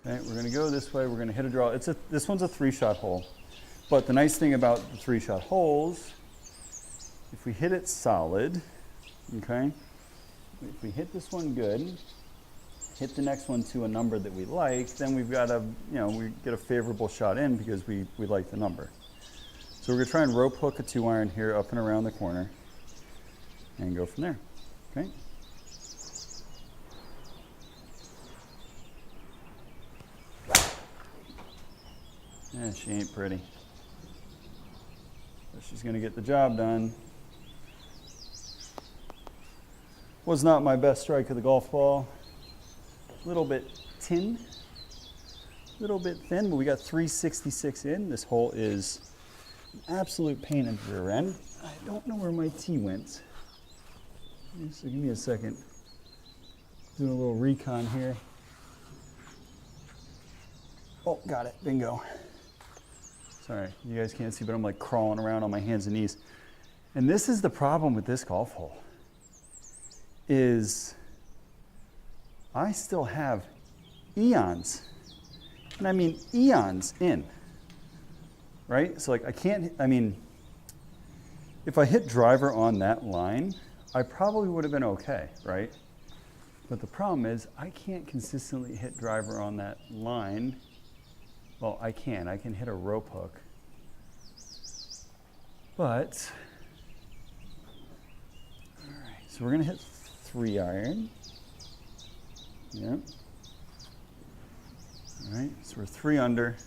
Okay, we're going to go this way. We're going to hit a draw. This one's a 3-shot hole. But the nice thing about the 3-shot holes, if we hit it solid, okay, if we hit this one good, hit the next one to a number that we like, then we've got we get a favorable shot in because we like the number. So we're gonna try and rope hook a 2-iron here up and around the corner and go from there, okay? Yeah, she ain't pretty. But she's gonna get the job done. Was not my best strike of the golf ball. Little bit thin, little bit thin, but we got 366 in. This hole is an absolute pain in the rear end. I don't know where my tee went. So give me a second. Doing a little recon here. Oh, got it, bingo. Sorry, you guys can't see, but I'm like crawling around on my hands and knees. And this is the problem with this golf hole, is I still have eons, and I mean eons in, right? So like if I hit driver on that line, I probably would have been okay, right? But the problem is I can't consistently hit driver on that line. Well, I can hit a rope hook, but, all right, so we're gonna hit 3-iron. Yep. All right, so we're 3 under,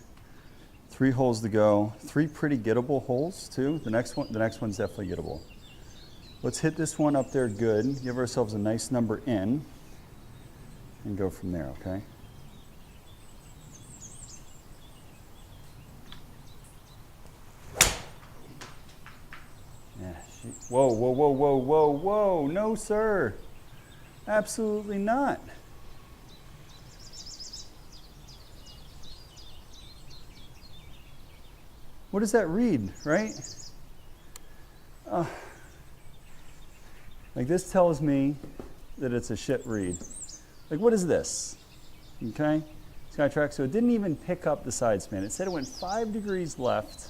3 holes to go, 3 pretty gettable holes too. The next one's definitely gettable. Let's hit this one up there good, give ourselves a nice number in, and go from there, okay? Yeah, whoa, no sir, absolutely not. What does that read, right? Like this tells me that it's a shit read. Like what is this? Okay, Skytrak, so it didn't even pick up the side spin. It said it went 5 degrees left.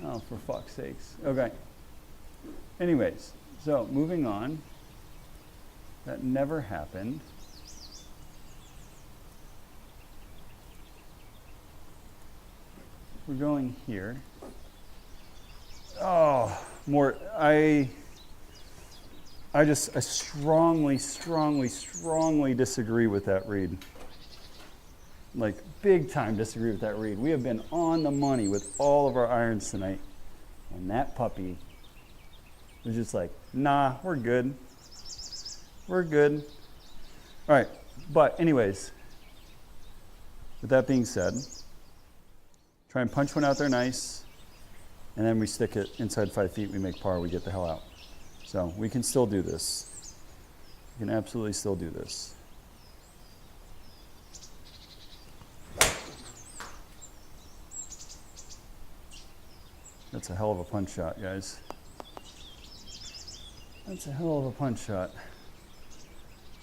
Oh, for fuck's sakes. Okay. Anyways, so moving on. That never happened. We're going here. Oh, more, I strongly disagree with that read. Like big time disagree with that read. We have been on the money with all of our irons tonight. And that puppy was just like, nah, we're good. We're good. All right, but anyways, with that being said, try and punch one out there nice, and then we stick it inside 5 feet, we make par, we get the hell out. So we can still do this. We can absolutely still do this. That's a hell of a punch shot, guys. That's a hell of a punch shot.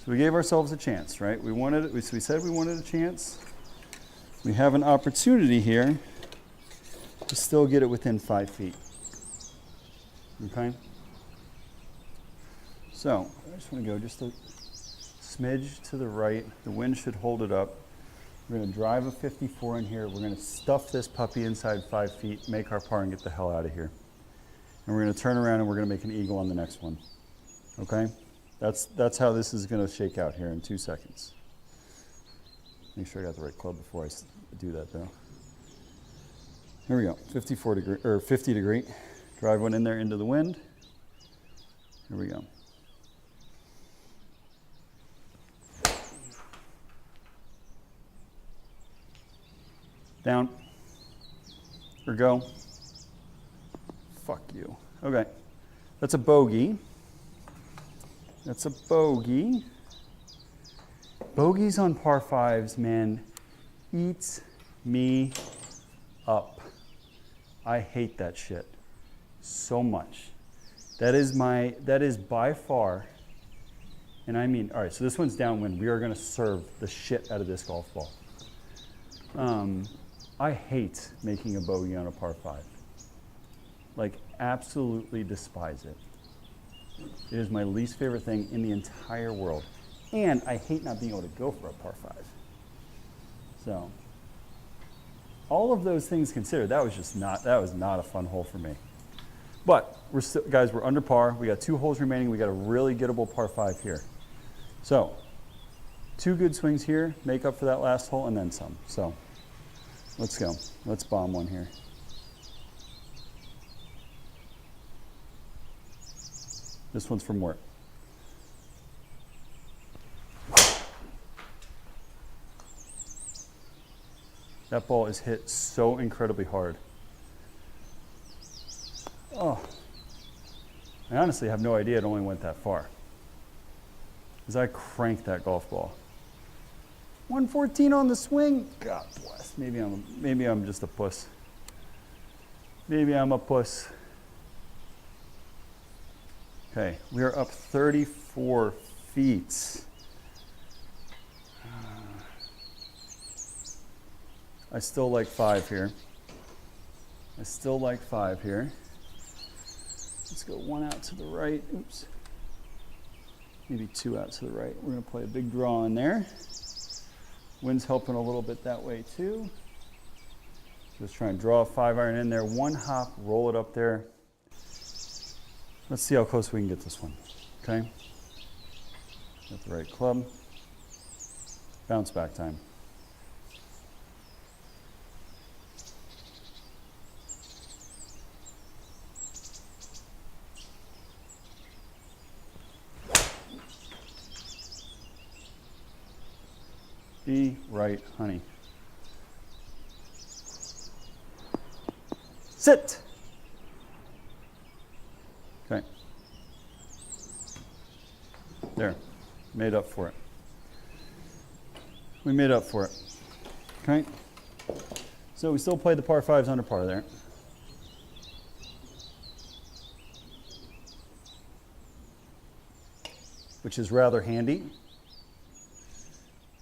So we gave ourselves a chance, right? We wanted it, we said we wanted a chance. We have an opportunity here to still get it within 5 feet. Okay? So I just want to go just a smidge to the right. The wind should hold it up. We're going to drive a 54 in here. We're going to stuff this puppy inside 5 feet, make our par, and get the hell out of here. And we're going to turn around and we're going to make an eagle on the next one. Okay? That's how this is going to shake out here in 2 seconds. Make sure I got the right club before I do that, though. Here we go. 54 degree or 50 degree. Drive one in there into the wind. Here we go. Down. Or go. Fuck you. Okay. That's a bogey. That's a bogey. Bogeys on par fives, man, eats me up. I hate that shit so much. That is by far, and I mean, all right, so this one's downwind. We are gonna serve the shit out of this golf ball. I hate making a bogey on a par five. Like, absolutely despise it. It is my least favorite thing in the entire world. And I hate not being able to go for a par five. So, all of those things considered, that was not a fun hole for me. But, guys, we're under par. We got 2 holes remaining. We got a really gettable par five here. So, 2 good swings here, make up for that last hole, and then some. So, let's go. Let's bomb one here. This one's from work. That ball is hit so incredibly hard. Oh, I honestly have no idea it only went that far. Because I cranked that golf ball. 114 on the swing. God bless. Maybe I'm just a puss. Maybe I'm a puss. Okay, we are up 34 feet. I still like 5 here. I still like 5 here. Let's go 1 out to the right. Oops. Maybe 2 out to the right. We're going to play a big draw in there. Wind's helping a little bit that way too. Just try and draw a 5-iron in there. 1 hop, roll it up there. Let's see how close we can get this one. Okay? Got the right club. Bounce back time. Be right, honey. Sit. Okay. There. Made up for it. We made up for it. Okay. So we still played the par fives under par there. Which is rather handy.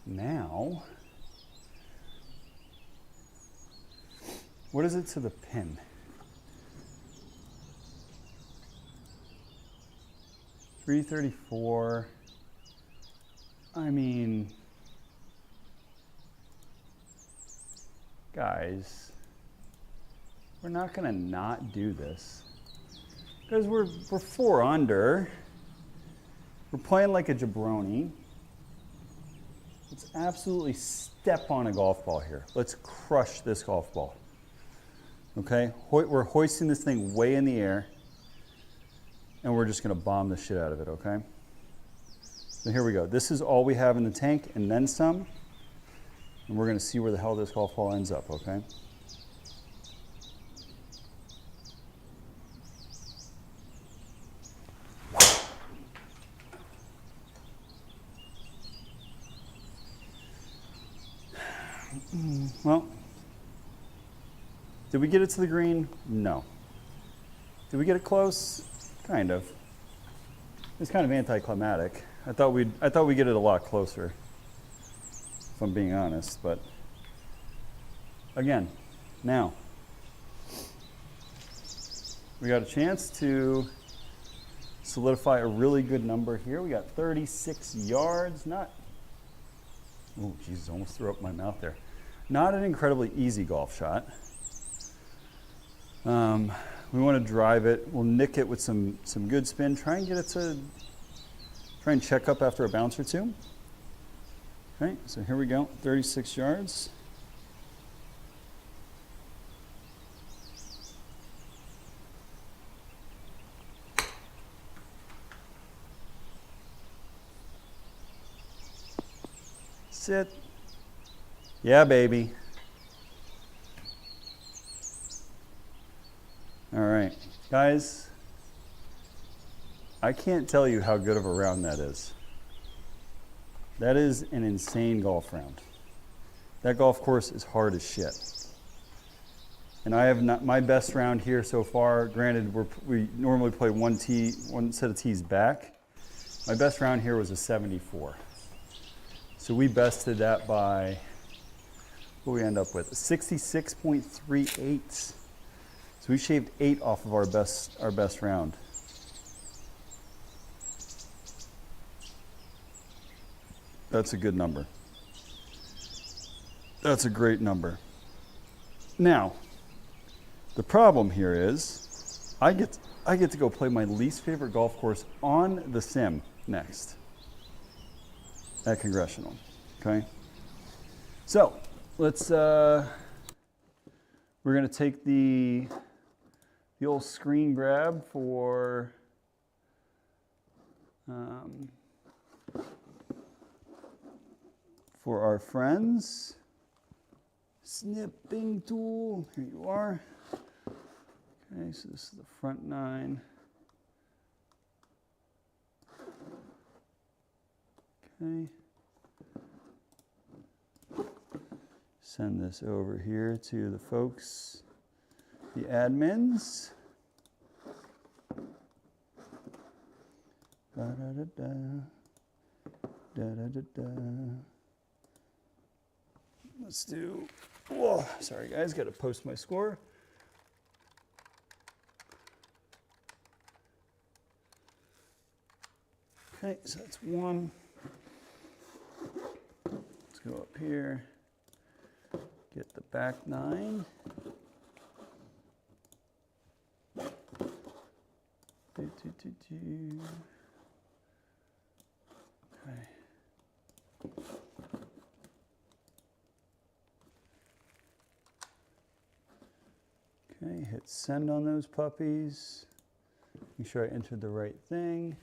Now, what is it to the pin? 334. I mean, guys, we're not going to not do this because we're 4 under. We're playing like a jabroni. Let's absolutely step on a golf ball here. Let's crush this golf ball. okay? We're hoisting this thing way in the air, and we're just gonna bomb the shit out of it, okay? So here we go. This is all we have in the tank, and then some, and we're gonna see where the hell this golf ball ends up, okay? Well, did we get it to the green? No. Did we get it close? Kind of. It's kind of anticlimactic. I thought we'd get it a lot closer, if I'm being honest, but again, now we got a chance to solidify a really good number here. We got 36 yards, oh, Jesus, almost threw up my mouth there. Not an incredibly easy golf shot. We want to drive it. We'll nick it with some good spin. Try and check up after a bounce or two. Okay, so here we go, 36 yards. Sit. Yeah, baby. All right, guys, I can't tell you how good of a round that is. That is an insane golf round. That golf course is hard as shit. And I have not, my best round here so far, granted we normally play one set of tees back. My best round here was a 74. So we bested that by, what we end up with, 66.38. So we shaved 8 off of our best round. That's a good number. That's a great number. Now, the problem here is I get to go play my least favorite golf course on the sim next at Congressional. Okay? So, let's we're going to take the old screen grab for our friends. Snipping tool, here you are. Okay, so this is the front 9. Okay. Send this over here to the folks, the admins. Da da da da. Da da da da. Let's do, whoa, sorry guys, got to post my score. Okay, so that's 1. Let's go up here, get the back 9. Okay. Okay, hit send on those puppies. Make sure I entered the right thing.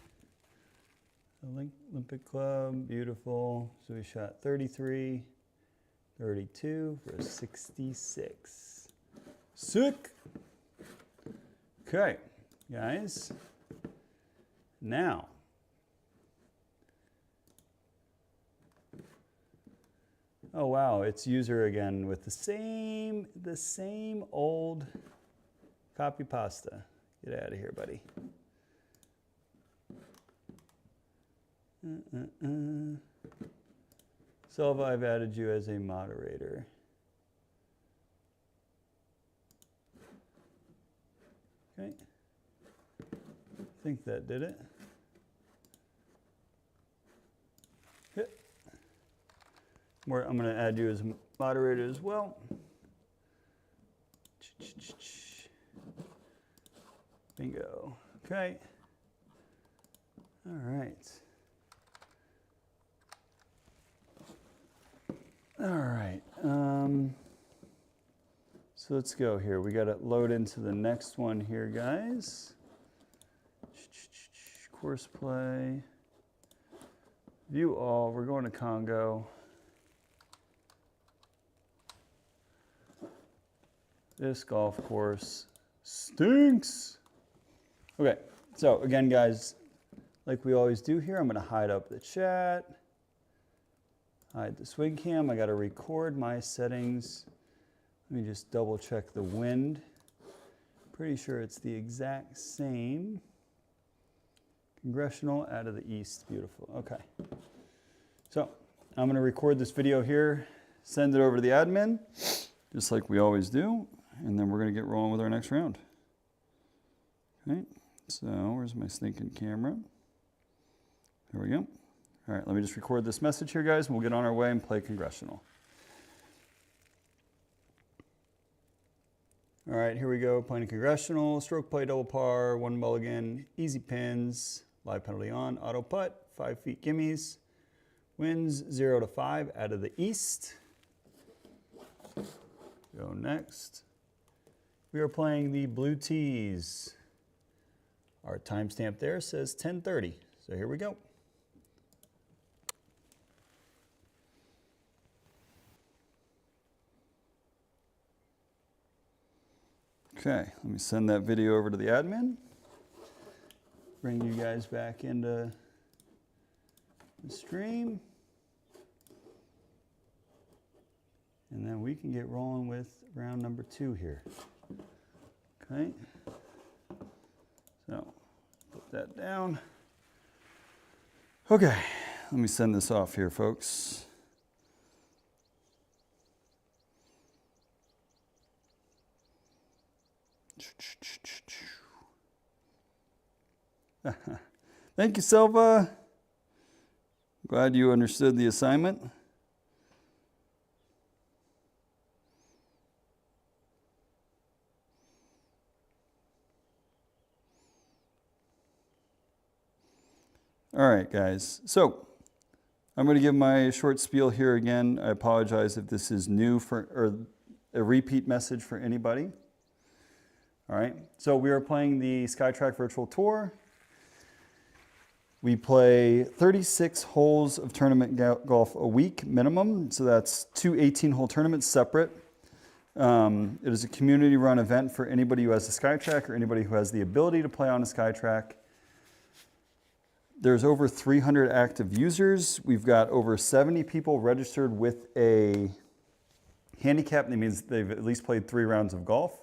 Olympic Club, beautiful. So we shot 33, 32 for a 66. Sick. Okay, guys. Now, oh wow, it's user again with the same old copy pasta. Get out of here, buddy. Silva, I've added you as a moderator. Okay. I think that did it. Okay. I'm going to add you as a moderator as well. Bingo. Okay. All right. All right. So let's go here. We got to load into the next one here, guys. Course play. View all. We're going to Congo. This golf course stinks. Okay, so again, guys, like we always do here, I'm going to hide up the chat, hide the swing cam. I got to record my settings. Let me just double check the wind. Pretty sure it's the exact same. Congressional out of the east. Beautiful. Okay. So I'm going to record this video here, send it over to the admin, just like we always do, and then we're going to get rolling with our next round. Okay. So where's my stinking camera? There we go. All right. Let me just record this message here, guys, and we'll get on our way and play Congressional. All right, here we go, playing Congressional, stroke play, double par, 1 mulligan, easy pins, live penalty on, auto putt, 5 feet gimmies, winds 0 to 5 out of the east. Go next. We are playing the Blue Tees. Our timestamp there says 10:30, so here we go. Okay, let me send that video over to the admin. Bring you guys back into the stream. And then we can get rolling with round number 2 here. Okay. So, put that down. Okay, let me send this off here, folks. Thank you, Silva. Glad you understood the assignment. All right, guys. So I'm going to give my short spiel here again. I apologize if this is new or a repeat message for anybody. All right, so we are playing the Skytrak Virtual Tour. We play 36 holes of tournament golf a week minimum, so that's 2 18-hole tournaments separate. It is a community-run event for anybody who has a Skytrak or anybody who has the ability to play on a Skytrak. There's over 300 active users. We've got over 70 people registered with a handicap. That means they've at least played 3 rounds of golf.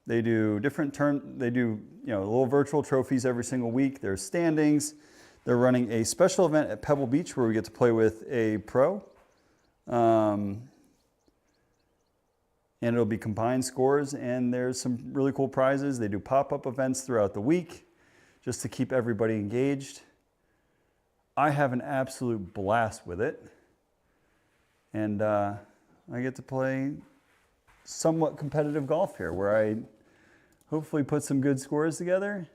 They do little virtual trophies every single week. There's standings. They're running a special event at Pebble Beach where we get to play with a pro. And it'll be combined scores, and there's some really cool prizes. They do pop-up events throughout the week just to keep everybody engaged. I have an absolute blast with it. And I get to play somewhat competitive golf here where I hopefully put some good scores together,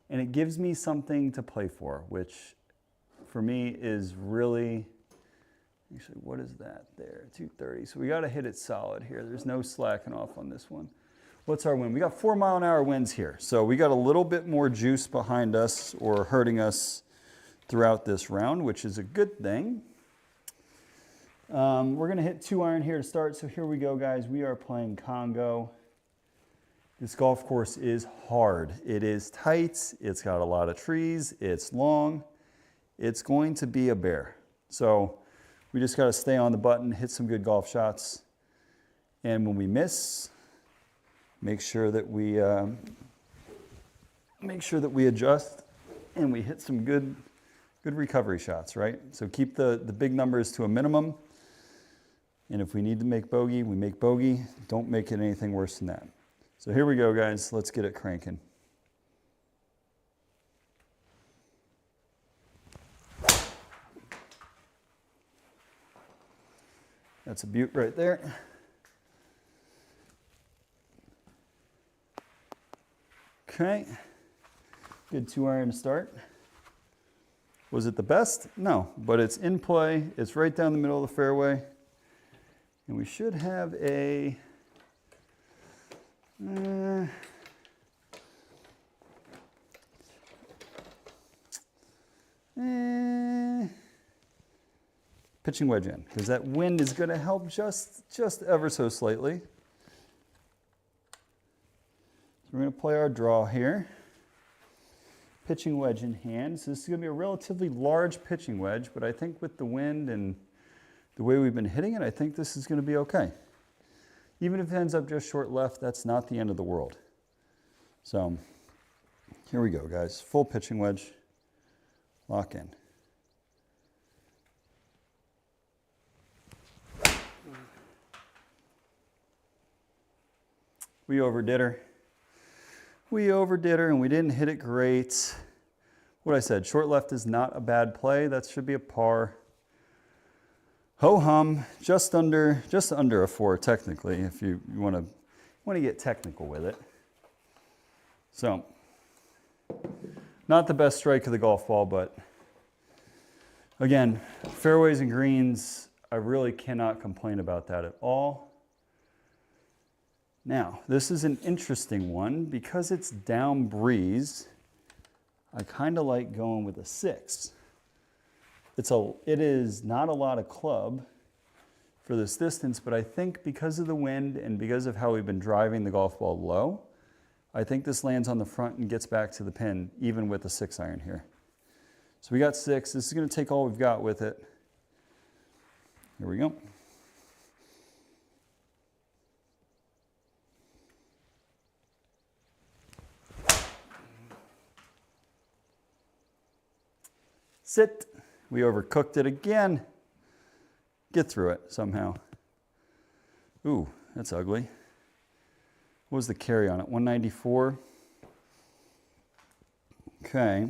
and it gives me something to play for, which for me is really, actually, what is that there? 230. So we got to hit it solid here. There's no slacking off on this one. What's our wind? We got 4-mile-an-hour winds here. So we got a little bit more juice behind us or hurting us throughout this round, which is a good thing. We're going to hit 2-iron here to start. So here we go, guys. We are playing Congo. This golf course is hard. It is tight. It's got a lot of trees. It's long. It's going to be a bear. So we just got to stay on the button, hit some good golf shots. And when we miss, make sure that we adjust and we hit some good recovery shots, right? So keep the big numbers to a minimum. And if we need to make bogey, we make bogey. Don't make it anything worse than that. So here we go, guys. Let's get it cranking. That's a beaut right there. Okay. Good 2-iron to start. Was it the best? No, but it's in play. It's right down the middle of the fairway. And we should have a pitching wedge in, because that wind is going to help just ever so slightly. So we're going to play our draw here. Pitching wedge in hand. So this is going to be a relatively large pitching wedge, but I think with the wind and the way we've been hitting it, I think this is going to be okay. Even if it ends up just short left, that's not the end of the world. So here we go, guys. Full pitching wedge. Lock in. We overdid her. We overdid her and we didn't hit it great. What I said, short left is not a bad play. That should be a par. Ho-hum, just under a 4 technically, if you want to get technical with it. So, not the best strike of the golf ball, but again, fairways and greens, I really cannot complain about that at all. Now, this is an interesting one because it's down breeze. I kind of like going with a 6. It is not a lot of club for this distance, but I think because of the wind and because of how we've been driving the golf ball low, I think this lands on the front and gets back to the pin, even with the 6 iron here. So we got 6. This is going to take all we've got with it. Here we go. Sit. We overcooked it again. Get through it somehow. Ooh, that's ugly. What was the carry on it? 194. Okay.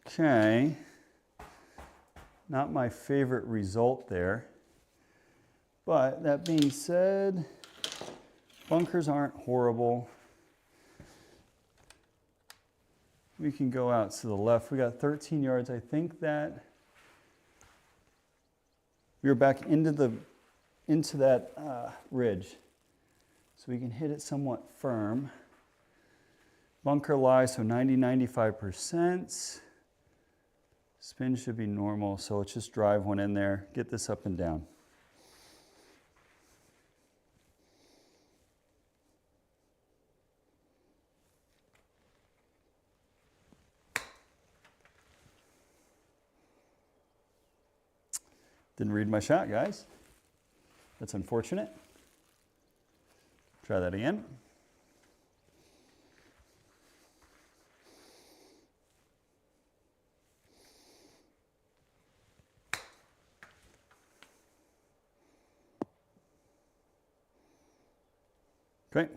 Okay. Not my favorite result there. But that being said, bunkers aren't horrible. We can go out to the left. We got 13 yards. I think that we were back into that ridge. So we can hit it somewhat firm. Bunker lie, so 95%. Spin should be normal, so let's just drive one in there, get this up and down. Didn't read my shot, guys. That's unfortunate. Try that again. Okay.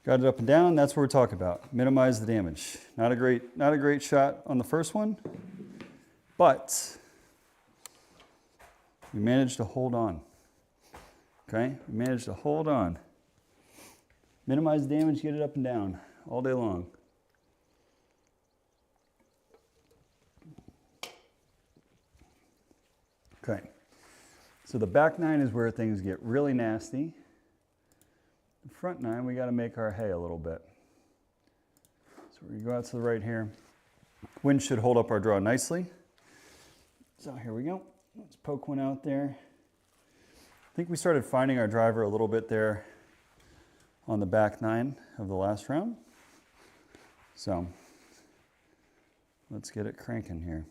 Got it up and down. That's what we're talking about. Minimize the damage. Not a great shot on the first one, but we managed to hold on. Okay? We managed to hold on. Minimize damage, get it up and down all day long. Okay. So the back 9 is where things get really nasty. The front 9, we got to make our hay a little bit. So we go out to the right here. Wind should hold up our draw nicely. So here we go. Let's poke one out there. I think we started finding our driver a little bit there on the back 9 of the last round. So let's get it cranking here.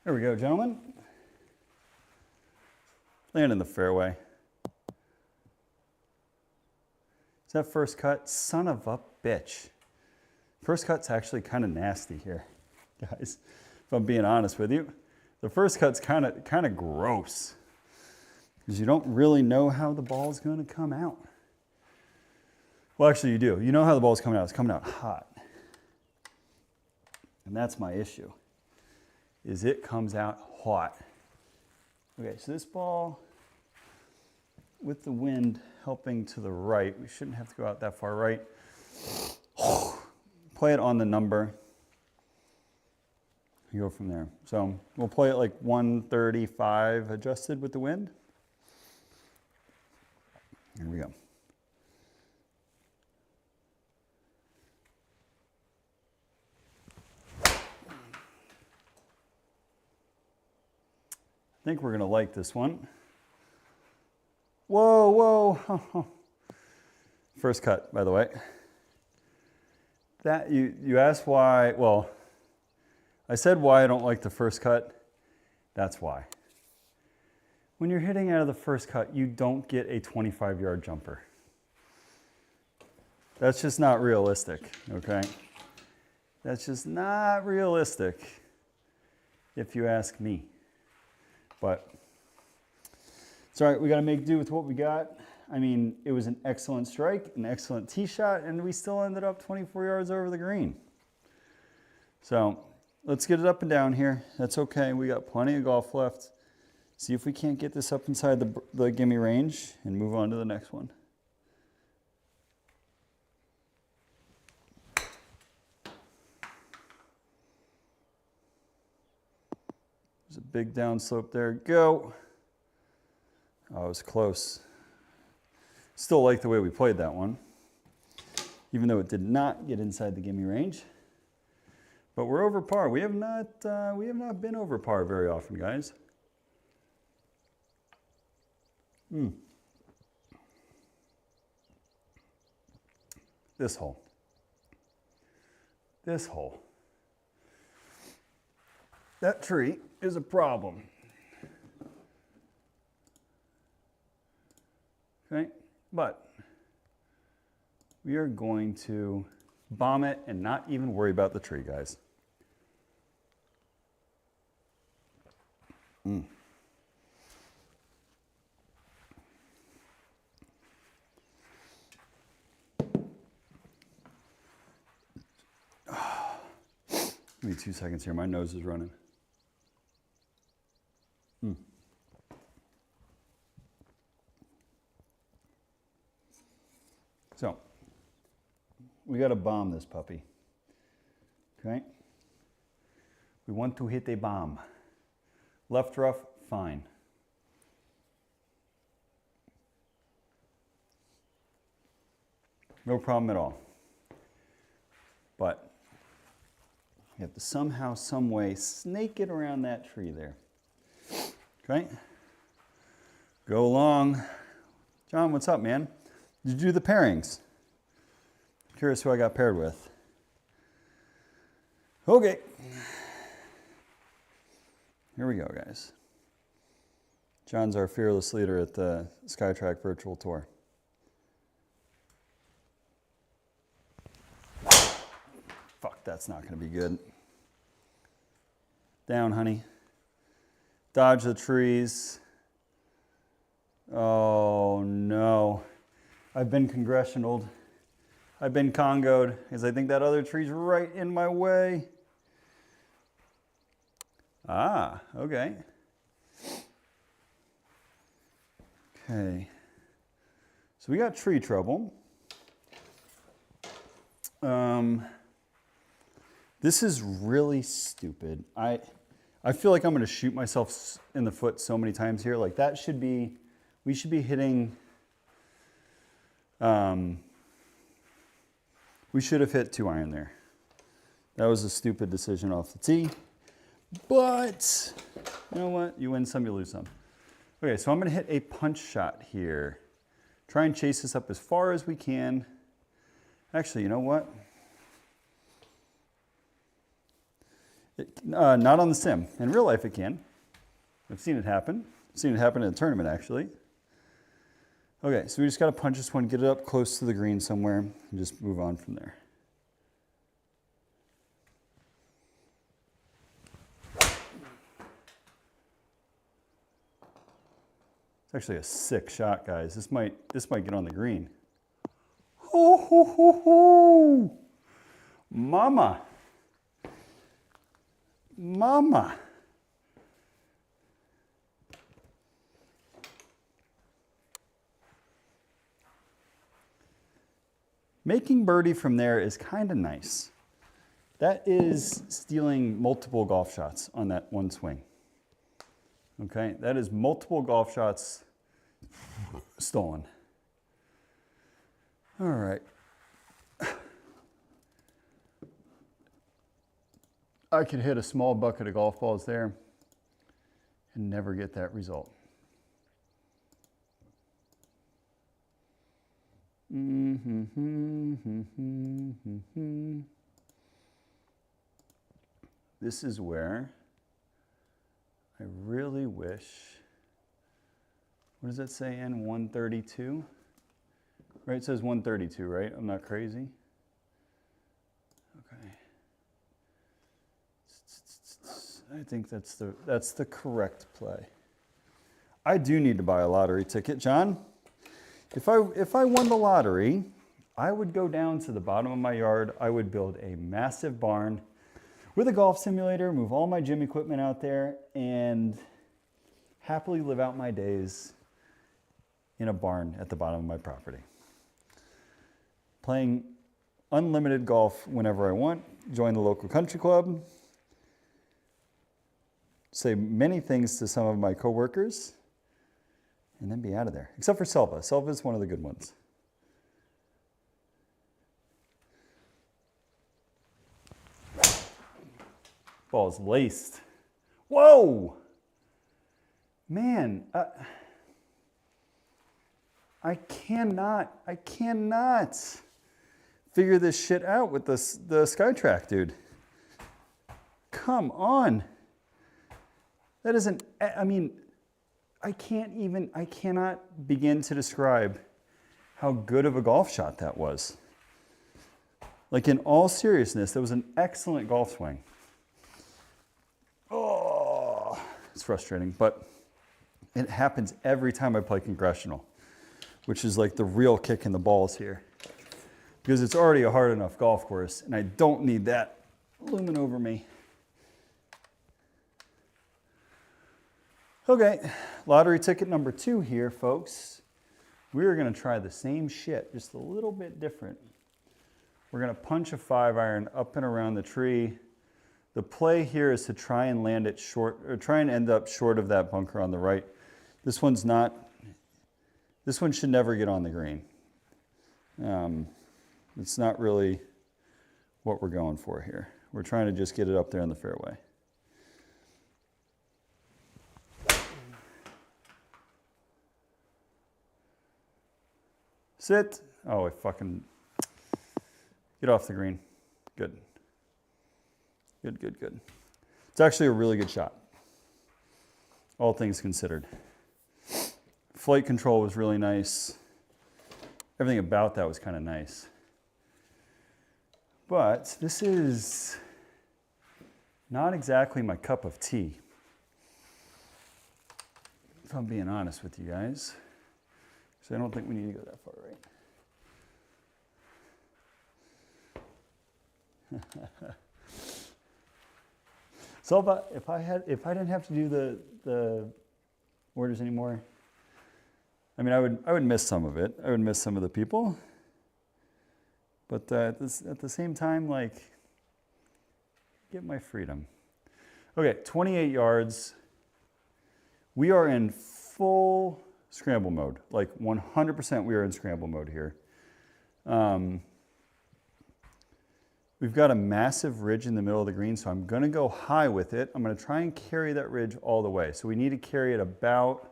There we go, gentlemen. Land in the fairway. Is that first cut? Son of a bitch. First cut's actually kind of nasty here, guys. If I'm being honest with you, the first cut's kind of gross because you don't really know how the ball's going to come out. Well, actually, you do. You know how the ball's coming out. It's coming out hot, and that's my issue. Is it comes out hot. Okay, so this ball, with the wind helping to the right, we shouldn't have to go out that far right. play it on the number. You go from there. So we'll play it like 135 adjusted with the wind. Here we go. I think we're going to like this one. Whoa, whoa. First cut, by the way. That you asked why, well, I said why I don't like the first cut. That's why. When you're hitting out of the first cut, you don't get a 25-yard jumper. That's just not realistic, okay? That's just not realistic, if you ask me. But it's all right, we got to make do with what we got. I mean, it was an excellent strike, an excellent tee shot, and we still ended up 24 yards over the green. So let's get it up and down here. That's okay. We got plenty of golf left. See if we can't get this up inside the gimme range and move on to the next one. There's a big downslope there. Go. Oh, it was close. Still like the way we played that one, even though it did not get inside the gimme range. But we're over par. We have not been over par very often, guys. This hole. This hole. That tree is a problem. Okay, but we are going to bomb it and not even worry about the tree, guys. Give me 2 seconds here. My nose is running. So, we got to bomb this puppy. Okay? We want to hit a bomb. Left rough, fine. No problem at all. But you have to somehow, some way snake it around that tree there. Okay? Go along. John, what's up, man? Did you do the pairings? Curious who I got paired with. Okay. Here we go, guys. John's our fearless leader at the Skytrak Virtual Tour. Fuck, that's not going to be good. Down, honey. Dodge the trees. Oh, no. I've been Congressionaled. I've been Congoed, because I think that other tree's right in my way. Ah, okay. Okay. So we got tree trouble. This is really stupid. I feel like I'm going to shoot myself in the foot so many times here. Like that should be, we should be hitting, we should have hit 2-iron there. That was a stupid decision off the tee. But, you know what? You win some, you lose some. Okay, so I'm going to hit a punch shot here. Try and chase this up as far as we can. Actually, you know what? Not on the sim. In real life it can. I've seen it happen. I've seen it happen in a tournament, actually. Okay, so we just got to punch this one, get it up close to the green somewhere, and just move on from there. It's actually a sick shot, guys. This might get on the green. Ho, ho, ho, ho. Mama. Mama. Making birdie from there is kind of nice. That is stealing multiple golf shots on that one swing. Okay, that is multiple golf shots stolen. All right. I could hit a small bucket of golf balls there and never get that result. This is where I really wish, what does that say in 132? Right, it says 132, right? I'm not crazy. Okay. I think that's the correct play. I do need to buy a lottery ticket, John. If I won the lottery, I would go down to the bottom of my yard. I would build a massive barn with a golf simulator, move all my gym equipment out there, and happily live out my days in a barn at the bottom of my property. Playing unlimited golf whenever I want, join the local country club, say many things to some of my coworkers, and then be out of there. Except for Selva. Selva is one of the good ones. Ball's laced. Whoa! Man, I cannot figure this shit out with the Skytrak, dude. Come on. That isn't, I mean, I cannot begin to describe how good of a golf shot that was. Like, in all seriousness, that was an excellent golf swing. Oh, it's frustrating, but it happens every time I play Congressional, which is like the real kick in the balls here. Because it's already a hard enough golf course, and I don't need that looming over me. Okay, lottery ticket number 2 here, folks. We're gonna try the same shit, just a little bit different. We're gonna punch a 5-iron up and around the tree. The play here is to try and land it short, or try and end up short of that bunker on the right. This one should never get on the green. It's not really what we're going for here. We're trying to just get it up there in the fairway. Sit. Oh, I fucking... Get off the green. Good. Good, good, good. It's actually a really good shot, all things considered. Flight control was really nice. Everything about that was kind of nice. But this is not exactly my cup of tea, if I'm being honest with you guys. So I don't think we need to go that far, right? So if I didn't have to do the orders anymore, I mean, I would miss some of it. I would miss some of the people. But at the same time, like, get my freedom. Okay, 28 yards. We are in full scramble mode. Like 100% we are in scramble mode here. We've got a massive ridge in the middle of the green, so I'm gonna go high with it. I'm gonna try and carry that ridge all the way. So we need to carry it about,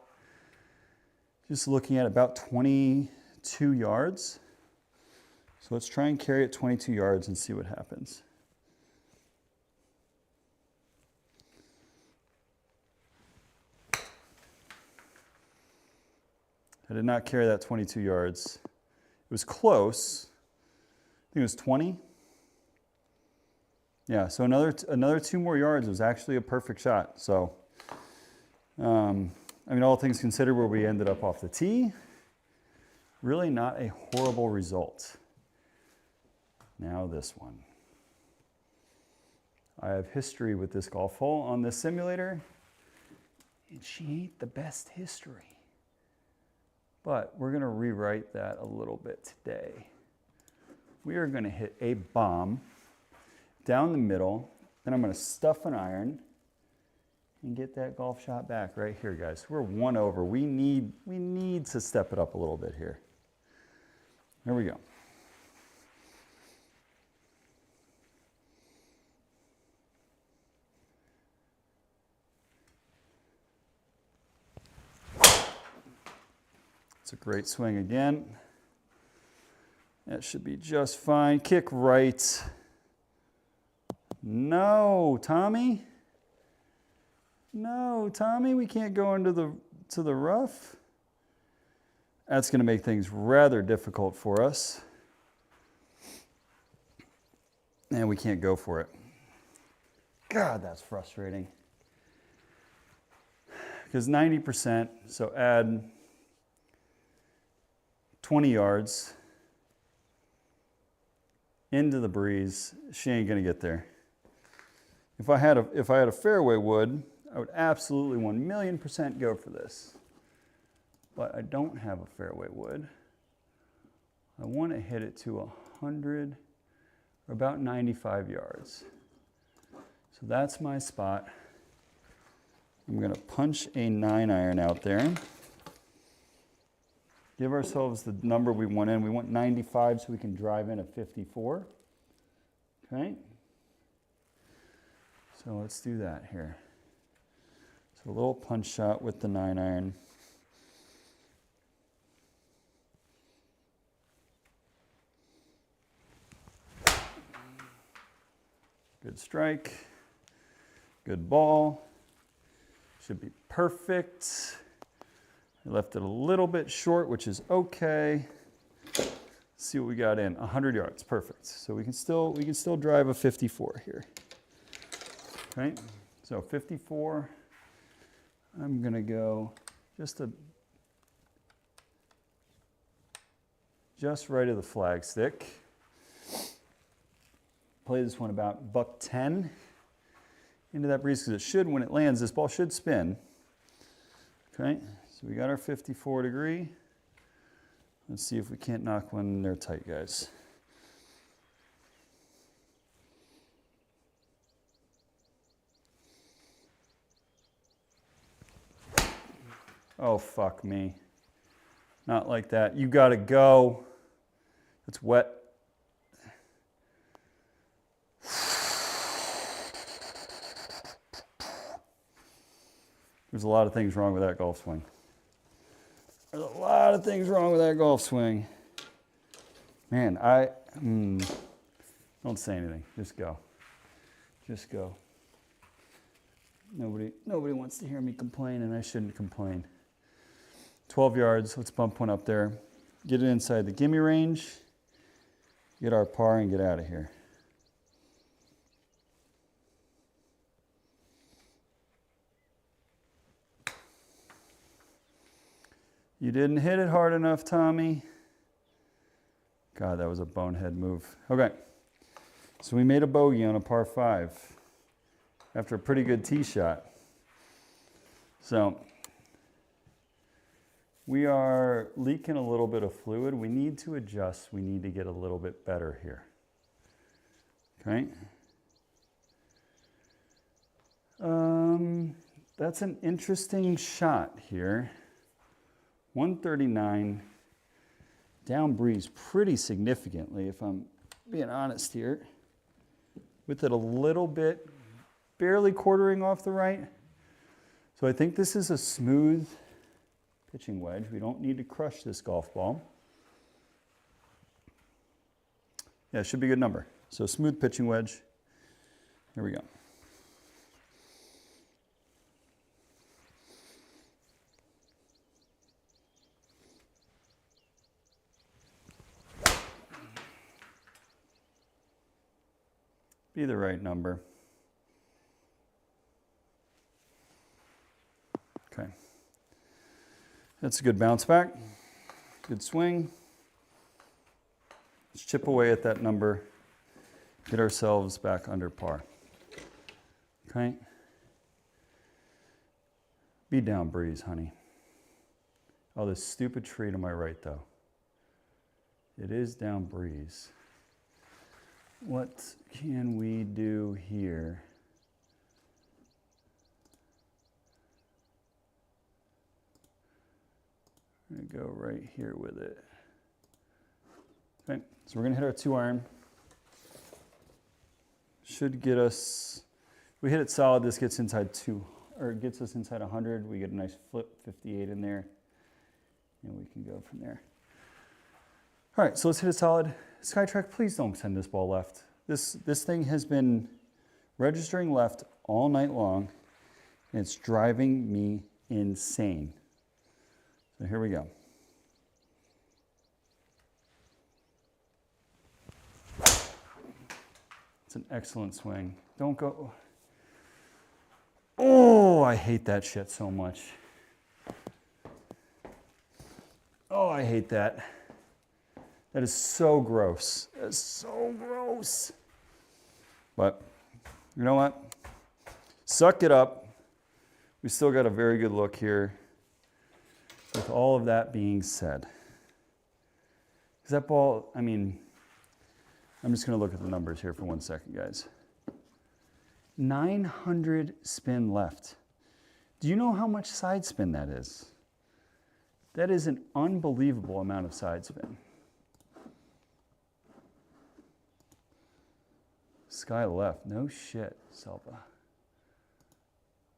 just looking at about 22 yards. So let's try and carry it 22 yards and see what happens. I did not carry that 22 yards. It was close. I think it was 20. Yeah, so another 2 more yards was actually a perfect shot. So, I mean, all things considered, where we ended up off the tee, really not a horrible result. Now this one. I have history with this golf hole on this simulator, and she ain't the best history. But we're gonna rewrite that a little bit today. We are gonna hit a bomb. down the middle. Then I'm going to stuff an iron and get that golf shot back right here, guys. We're 1 over. We need to step it up a little bit here. There we go. It's a great swing again. That should be just fine. Kick right. No, Tommy. No, Tommy, we can't go into the rough. That's going to make things rather difficult for us. And we can't go for it. God, that's frustrating. Because 90%, so add 20 yards into the breeze. She ain't going to get there. If I had a fairway wood, I would absolutely 1,000,000% go for this. But I don't have a fairway wood. I want to hit it to 100 or about 95 yards. So that's my spot. I'm going to punch a 9-iron out there. Give ourselves the number we want in. We want 95 so we can drive in a 54. Okay? So let's do that here. So a little punch shot with the 9-iron. Good strike. Good ball. Should be perfect. I left it a little bit short, which is okay. Let's see what we got in. 100 yards, perfect. So we can still drive a 54 here. Okay, so 54. I'm gonna go just right of the flag stick. Play this one about $110 into that breeze because it should, when it lands, this ball should spin. Okay, so we got our 54 degree. Let's see if we can't knock one in there tight, guys. Oh, fuck me. Not like that. You gotta go. It's wet. There's a lot of things wrong with that golf swing. There's a lot of things wrong with that golf swing. Man, don't say anything. Just go. Just go. Nobody wants to hear me complain, and I shouldn't complain. 12 yards, let's bump one up there. Get it inside the gimme range. Get our par and get out of here. You didn't hit it hard enough, Tommy. God, that was a bonehead move. Okay, so we made a bogey on a par 5 after a pretty good tee shot. So we are leaking a little bit of fluid. We need to adjust. We need to get a little bit better here. Okay. That's an interesting shot here. 139, down breeze pretty significantly, if I'm being honest here. With it a little bit, barely quartering off the right. So I think this is a smooth pitching wedge. We don't need to crush this golf ball. Yeah, it should be a good number. So smooth pitching wedge. Here we go. Be the right number. Okay. That's a good bounce back. Good swing. Let's chip away at that number. Get ourselves back under par. Okay. Be down breeze, honey. Oh, this stupid tree to my right, though. It is down breeze. What can we do here? I'm gonna go right here with it. Okay, so we're gonna hit our 2-iron. Should get us, if we hit it solid, this gets inside 2, or it gets us inside 100. We get a nice flip 58 in there, and we can go from there. All right, so let's hit it solid. Skytrak, please don't send this ball left. This thing has been registering left all night long, and it's driving me insane. So here we go. It's an excellent swing. Don't go. Oh, I hate that shit so much. Oh, I hate that. That is so gross. That is so gross. But you know what? Suck it up. We still got a very good look here. With all of that being said, is that ball, I mean, I'm just going to look at the numbers here for 1 second, guys. 900 spin left. Do you know how much side spin that is? That is an unbelievable amount of side spin. Sky left. No shit, Selva.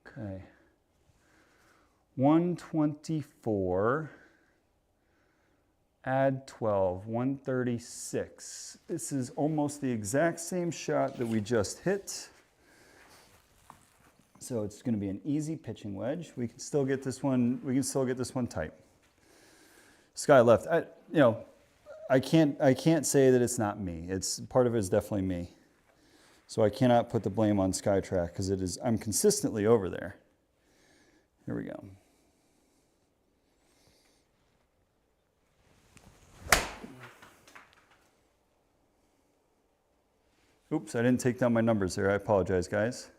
Okay. 124, add 12, 136. This is almost the exact same shot that we just hit. So it's going to be an easy pitching wedge. We can still get this one. We can still get this one tight. Sky left. I can't say that it's not me. It's part of it is definitely me. So I cannot put the blame on Skytrak because it is. I'm consistently over there. Here we go. Oops, I didn't take down my numbers there. I apologize, guys.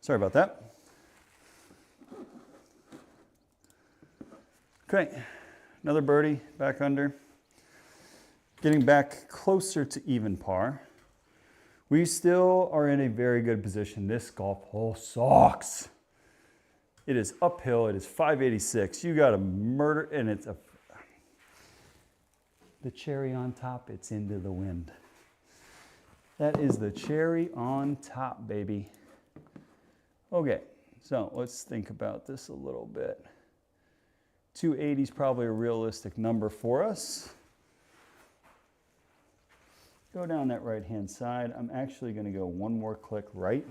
Sorry about that. Okay, another birdie back under. Getting back closer to even par. We still are in a very good position. This golf hole sucks. It is uphill. It is 586. You got to murder, and it's the cherry on top. It's into the wind. That is the cherry on top, baby. Okay, so let's think about this a little bit. 280 is probably a realistic number for us. Go down that right-hand side. I'm actually going to go one more click right,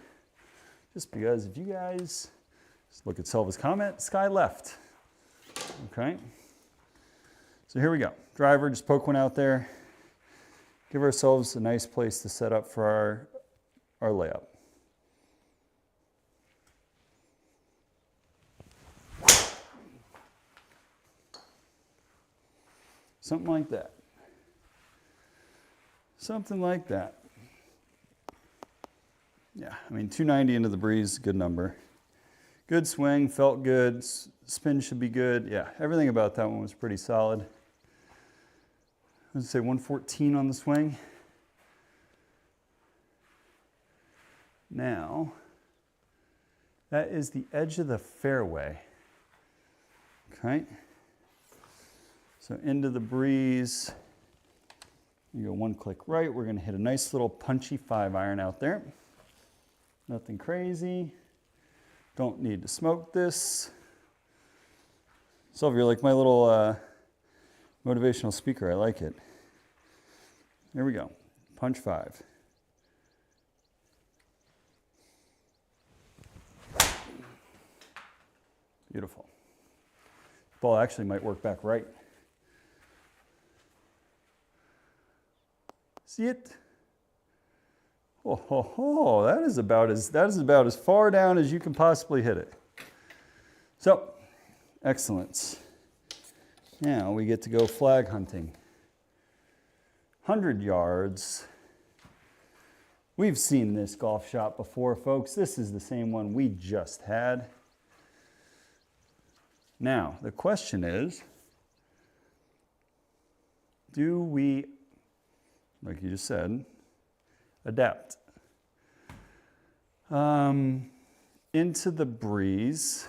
just because if you guys just look at Selva's comment, Sky left. Okay. So here we go. Driver, just poke one out there. Give ourselves a nice place to set up for our layup. Something like that. Something like that. Yeah, I mean, 290 into the breeze, good number. Good swing, felt good, spin should be good. Yeah, everything about that one was pretty solid. Let's say 114 on the swing. Now, that is the edge of the fairway. Okay. So into the breeze. You go one click right. We're going to hit a nice little punchy 5-iron out there. Nothing crazy. Don't need to smoke this. Sylvia, you're like my little motivational speaker. I like it. There we go. Punch 5. Beautiful. Ball actually might work back right. See it? Oh, ho, ho. That is about as far down as you can possibly hit it. So, excellence. Now we get to go flag hunting. 100 yards. We've seen this golf shot before, folks. This is the same one we just had. Now, the question is, do we like you just said, adapt. Into the breeze,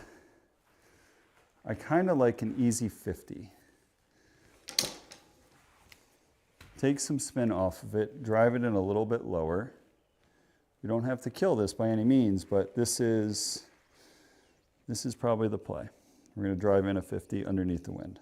I kind of like an easy 50. Take some spin off of it, drive it in a little bit lower. You don't have to kill this by any means, but this is probably the play. We're going to drive in a 50 underneath the wind.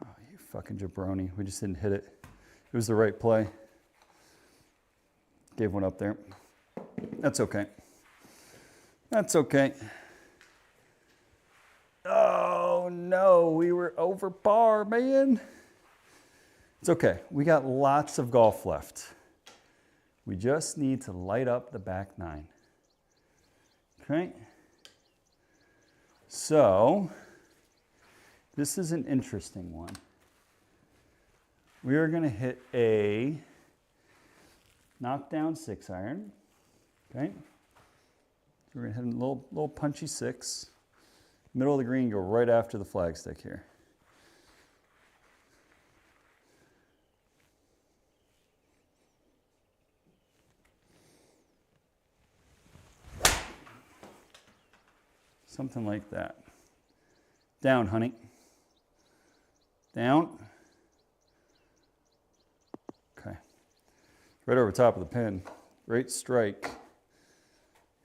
Oh, you fucking jabroni. We just didn't hit it. It was the right play. Gave one up there. That's okay. That's okay. Oh no, we were over par, man. It's okay. We got lots of golf left. We just need to light up the back nine. Okay. So, this is an interesting one. We are going to hit a knockdown 6-iron. Okay. So we're going to hit a little punchy 6. Middle of the green, go right after the flagstick here. Something like that. Down, honey. Down. Okay. Right over top of the pin. Great strike.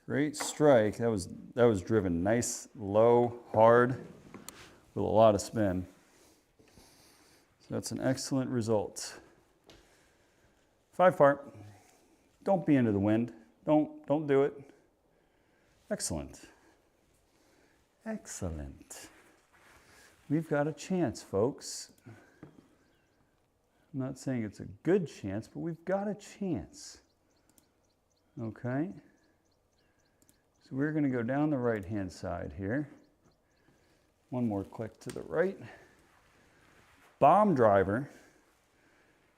Great strike. That was driven nice, low, hard, with a lot of spin. So that's an excellent result. 5 part. Don't be into the wind. Don't do it. Excellent. Excellent. We've got a chance, folks. I'm not saying it's a good chance, but we've got a chance. Okay? So we're going to go down the right-hand side here. One more click to the right. Bomb driver.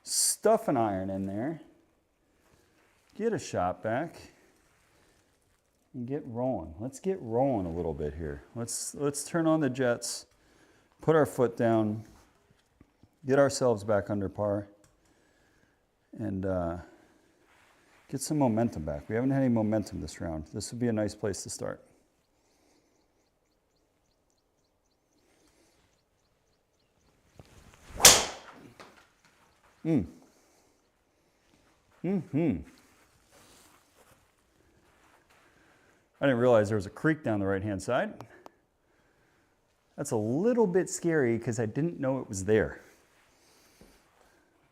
Stuff an iron in there. Get a shot back. And get rolling. Let's get rolling a little bit here. Let's turn on the jets. Put our foot down. Get ourselves back under par. And get some momentum back. We haven't had any momentum this round. This would be a nice place to start. I didn't realize there was a creek down the right-hand side. That's a little bit scary because I didn't know it was there.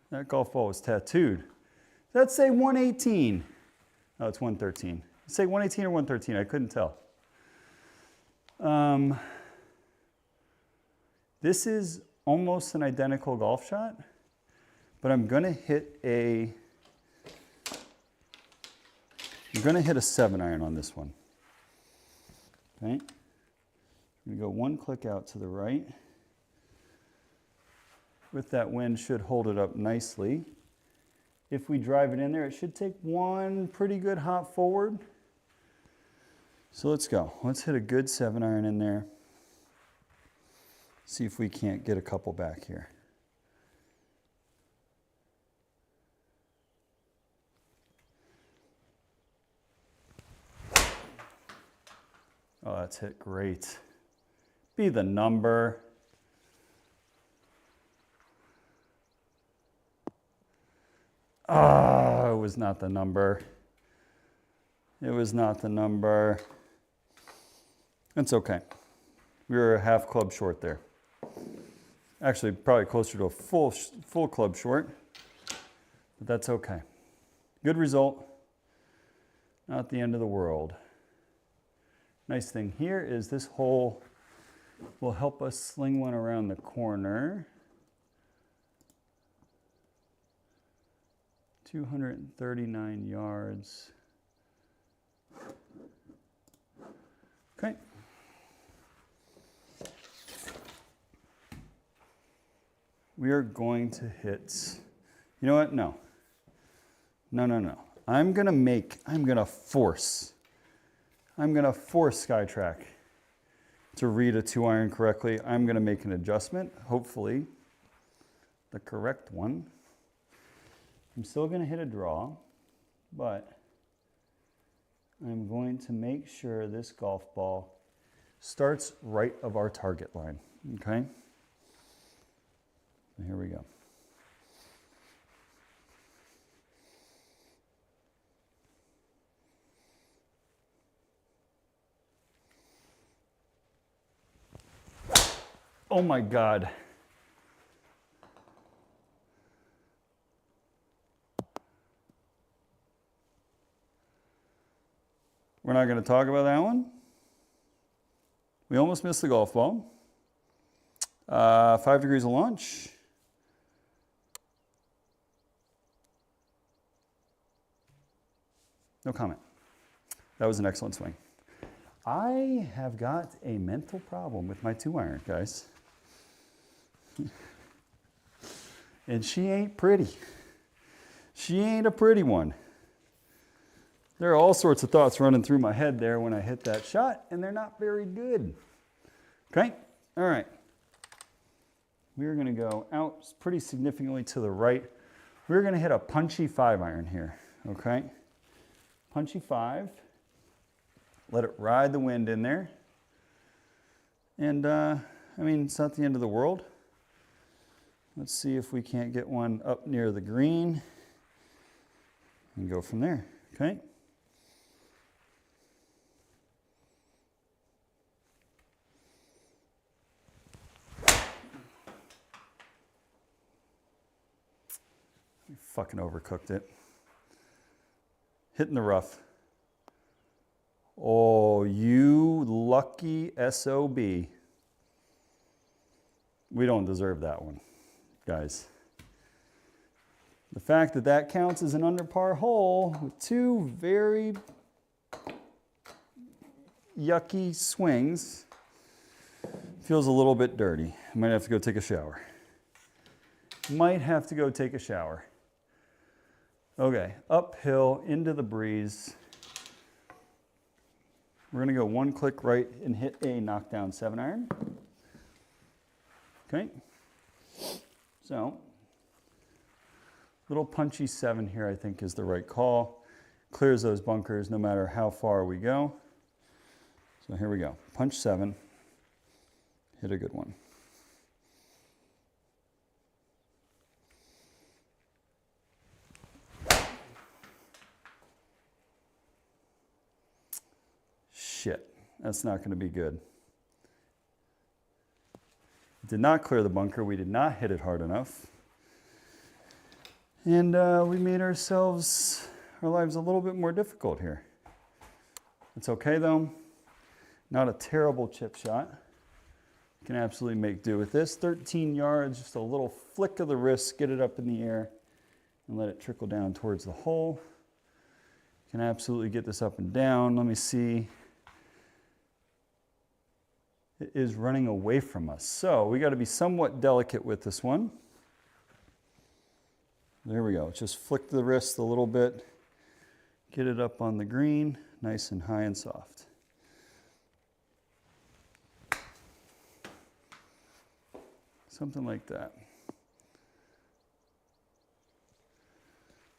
That golf ball was tattooed. Let's say 118. Oh, it's 113. Say 118 or 113. I couldn't tell. This is almost an identical golf shot, but I'm going to hit a 7-iron on this one. Okay. I'm going to go one click out to the right. With that wind, should hold it up nicely. If we drive it in there, it should take one pretty good hop forward. So let's go. Let's hit a good 7-iron in there. See if we can't get a couple back here. Oh, that's hit great. Be the number. Oh, it was not the number. It was not the number. It's okay. We were a half club short there. Actually, probably closer to a full club short, but that's okay. Good result. Not the end of the world. Nice thing here is this hole will help us sling one around the corner. 239 yards. Okay. We are going to hit, you know what? No. I'm gonna force Skytrak to read a 2-iron correctly. I'm gonna make an adjustment, hopefully the correct one. I'm still gonna hit a draw, but I'm going to make sure this golf ball starts right of our target line, okay? So here we go. Oh my God. We're not going to talk about that one. We almost missed the golf ball. 5 degrees of launch. No comment. That was an excellent swing. I have got a mental problem with my 2-iron, guys. And she ain't pretty. She ain't a pretty one. There are all sorts of thoughts running through my head there when I hit that shot, and they're not very good. Okay? All right. We're going to go out pretty significantly to the right. We're going to hit a punchy 5-iron here. Okay? Punchy 5. Let it ride the wind in there. And, I mean, it's not the end of the world. Let's see if we can't get one up near the green and go from there. Okay? We fucking overcooked it. Hitting the rough. Oh, you lucky SOB. We don't deserve that one, guys. The fact that that counts as an under par hole with 2 very yucky swings feels a little bit dirty. I might have to go take a shower. Might have to go take a shower. Okay, uphill into the breeze. We're gonna go 1 click right and hit a knockdown 7-iron. Okay, so little punchy 7 here I think is the right call. Clears those bunkers no matter how far we go. So here we go, punch 7, hit a good one. Shit, that's not going to be good. Did not clear the bunker. We did not hit it hard enough. And we made our lives a little bit more difficult here. It's okay though. Not a terrible chip shot. Can absolutely make do with this. 13 yards, just a little flick of the wrist, get it up in the air and let it trickle down towards the hole. Can absolutely get this up and down. Let me see. It is running away from us. So we got to be somewhat delicate with this one. There we go. Just flick the wrist a little bit. Get it up on the green, nice and high and soft. Something like that.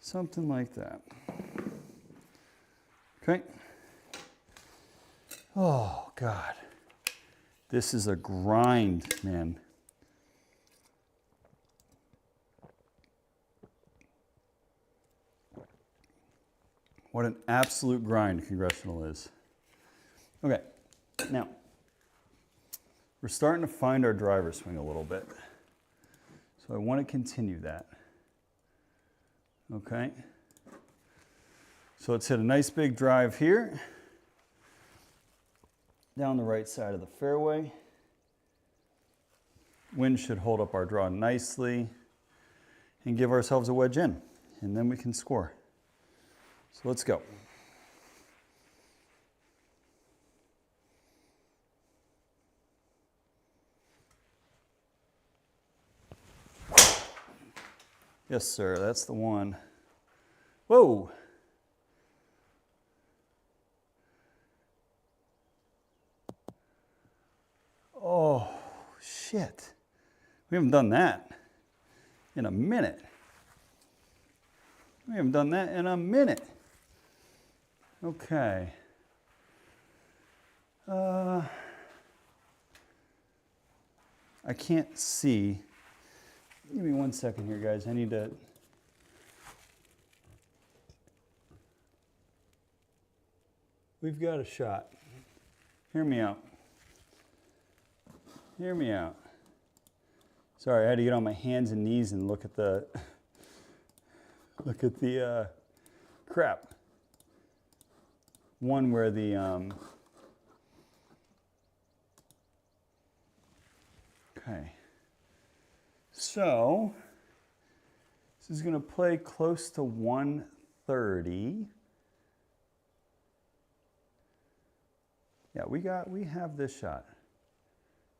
Something like that. Okay. Oh, God. This is a grind, man. What an absolute grind Congressional is. Okay, now, we're starting to find our driver swing a little bit. So I want to continue that. Okay. So let's hit a nice big drive here. Down the right side of the fairway. Wind should hold up our draw nicely and give ourselves a wedge in, and then we can score. So let's go. Yes, sir, that's the one. Whoa, shit. We haven't done that in a minute. We haven't done that in a minute. Okay. I can't see. Give me 1 second here, guys. I need to. We've got a shot. Hear me out. Hear me out. Sorry, I had to get on my hands and knees and look at the crap. One where the okay. So this is going to play close to 130. Yeah, we have this shot.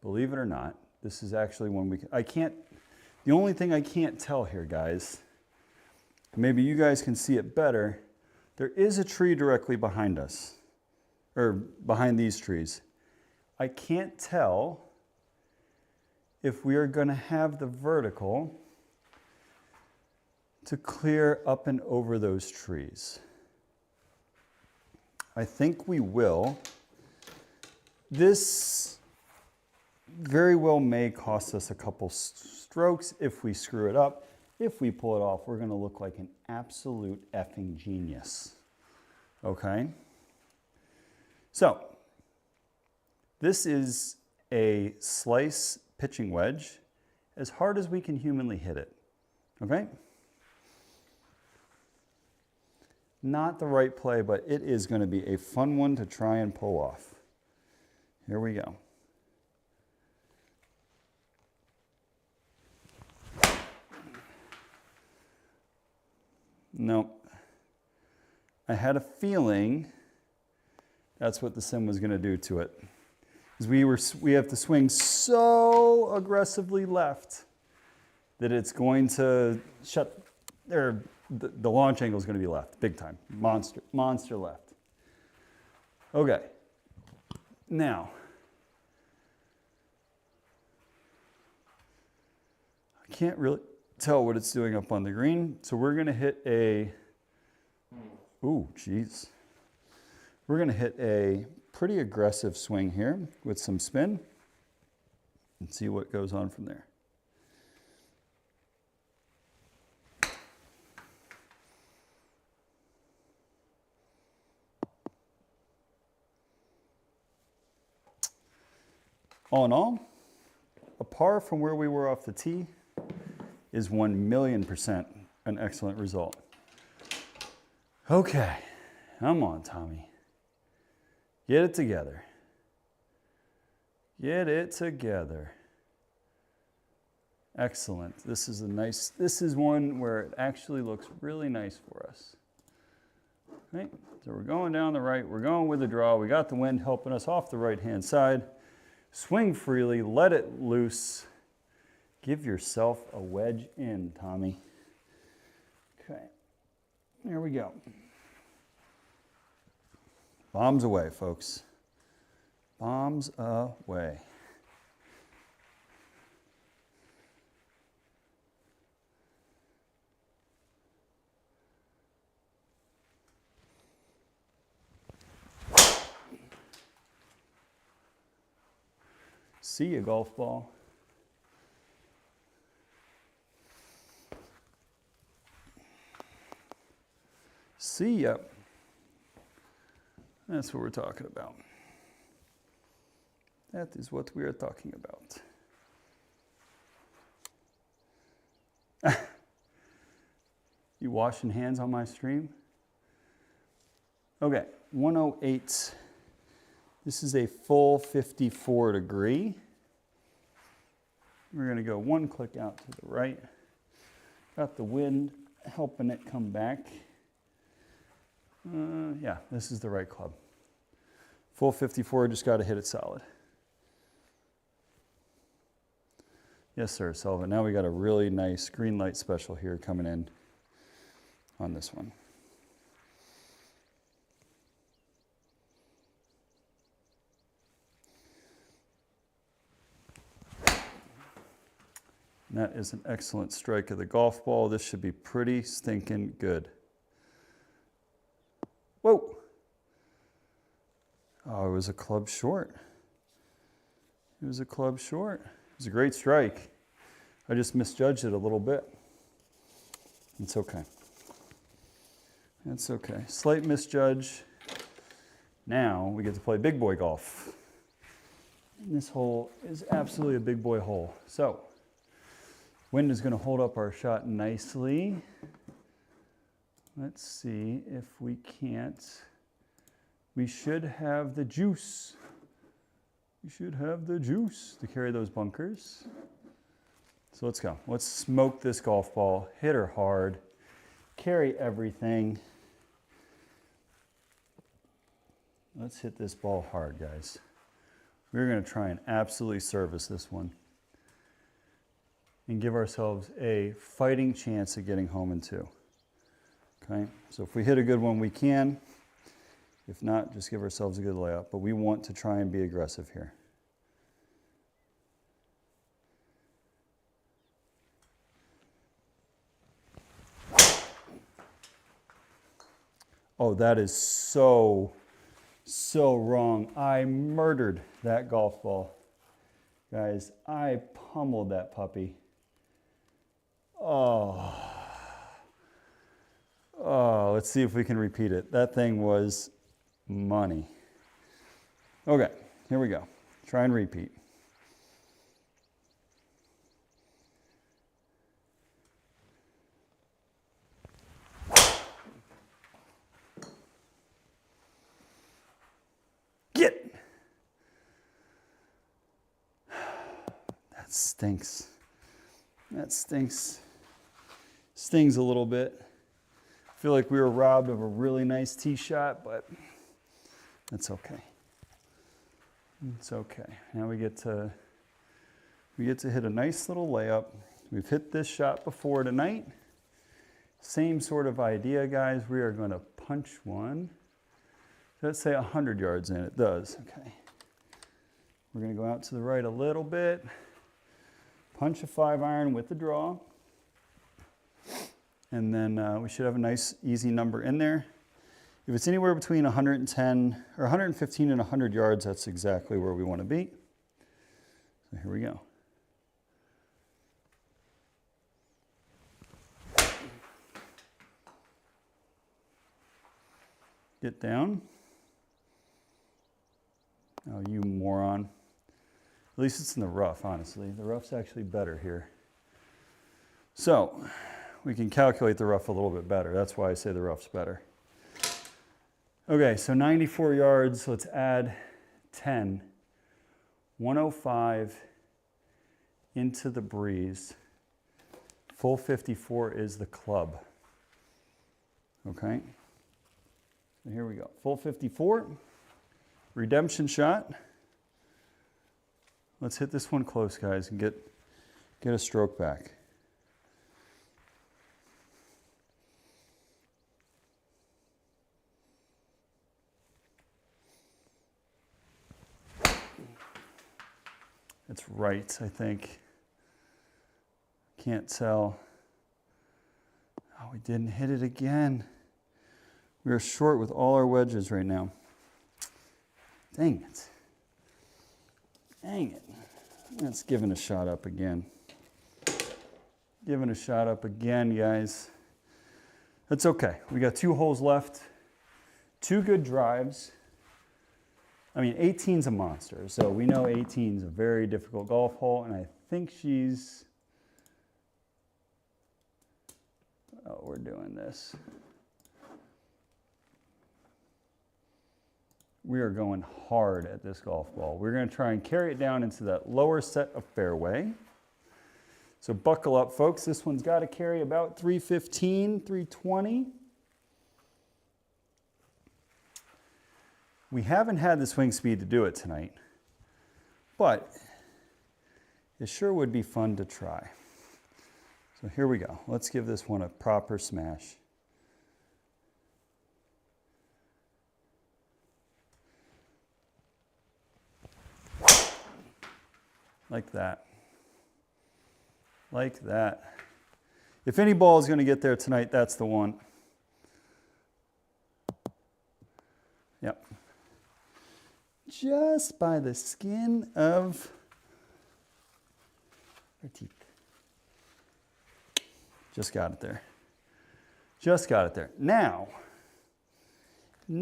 Believe it or not, this is actually one the only thing I can't tell here, guys, maybe you guys can see it better, there is a tree directly behind us, or behind these trees. I can't tell if we are going to have the vertical to clear up and over those trees. I think we will. This very well may cost us a couple strokes if we screw it up. If we pull it off, we're going to look like an absolute effing genius. Okay? So, this is a slice pitching wedge as hard as we can humanly hit it. Okay? Not the right play, but it is going to be a fun one to try and pull off. Here we go. Nope. I had a feeling that's what the sim was going to do to it. Because we have to swing so aggressively left that it's going to shut, or the launch angle is going to be left, big time. Monster left. Okay. Now, I can't really tell what it's doing up on the green, so we're going to hit a, ooh, geez. We're going to hit a pretty aggressive swing here with some spin and see what goes on from there. All in all, a par from where we were off the tee is 1,000,000% an excellent result. Okay, come on, Tommy. Get it together. Get it together. Excellent. This is one where it actually looks really nice for us. Okay, so we're going down the right, we're going with the draw, we got the wind helping us off the right-hand side. Swing freely, let it loose. Give yourself a wedge in, Tommy. Okay, there we go. Bombs away, folks. Bombs away. See ya, golf ball. See ya. That's what we're talking about. That is what we are talking about. You washing hands on my stream? Okay, 108. This is a full 54 degree. We're going to go one click out to the right. Got the wind helping it come back. Yeah, this is the right club. Full 54, just got to hit it solid. Yes, sir, Sullivan. Now we got a really nice green light special here coming in on this one. And that is an excellent strike of the golf ball. This should be pretty stinking good. Whoa. Oh, it was a club short. It was a club short. It was a great strike. I just misjudged it a little bit. It's okay. That's okay. Slight misjudge. Now we get to play big boy golf. And this hole is absolutely a big boy hole. So, wind is going to hold up our shot nicely. Let's see if we can't. We should have the juice. We should have the juice to carry those bunkers. So let's go. Let's smoke this golf ball, hit her hard, carry everything. Let's hit this ball hard, guys. We're going to try and absolutely service this one and give ourselves a fighting chance of getting home in two. Okay, so if we hit a good one, we can. If not, just give ourselves a good layup. But we want to try and be aggressive here. Oh, that is so wrong. I murdered that golf ball. Guys, I pummeled that puppy. Oh, let's see if we can repeat it. That thing was money. Okay, here we go. Try and repeat. Get! That stinks. That stinks. Stings a little bit. I feel like we were robbed of a really nice tee shot, but that's okay. It's okay. Now we get to hit a nice little layup. We've hit this shot before tonight. Same sort of idea, guys. We are going to punch one. Does that say 100 yards in? It does. Okay. We're going to go out to the right a little bit. Punch a 5-iron with the draw. And then we should have a nice, easy number in there. If it's anywhere between 110 or 115 and 100 yards, that's exactly where we want to be. So here we go. Get down. Oh, you moron. At least it's in the rough, honestly. The rough's actually better here. So, we can calculate the rough a little bit better. That's why I say the rough's better. Okay, so 94 yards. Let's add 10. 105 into the breeze. Full 54 is the club. Okay. So here we go. Full 54. Redemption shot. Let's hit this one close, guys, and get a stroke back. It's right, I think. Can't tell. Oh, we didn't hit it again. We are short with all our wedges right now. Dang it. Dang it. Let's give it a shot up again. Giving a shot up again, guys. That's okay. We got 2 holes left. 2 good drives. I mean, 18's a monster, so we know 18's a very difficult golf hole, and I think she's... Oh, we're doing this. We are going hard at this golf ball. We're going to try and carry it down into that lower set of fairway. So buckle up, folks. This one's got to carry about 315, 320. We haven't had the swing speed to do it tonight, but it sure would be fun to try. So here we go. Let's give this one a proper smash. Like that. like that. If any ball is going to get there tonight, that's the one. Yep. Just by the skin of our teeth. Just got it there. Just got it there. Now, we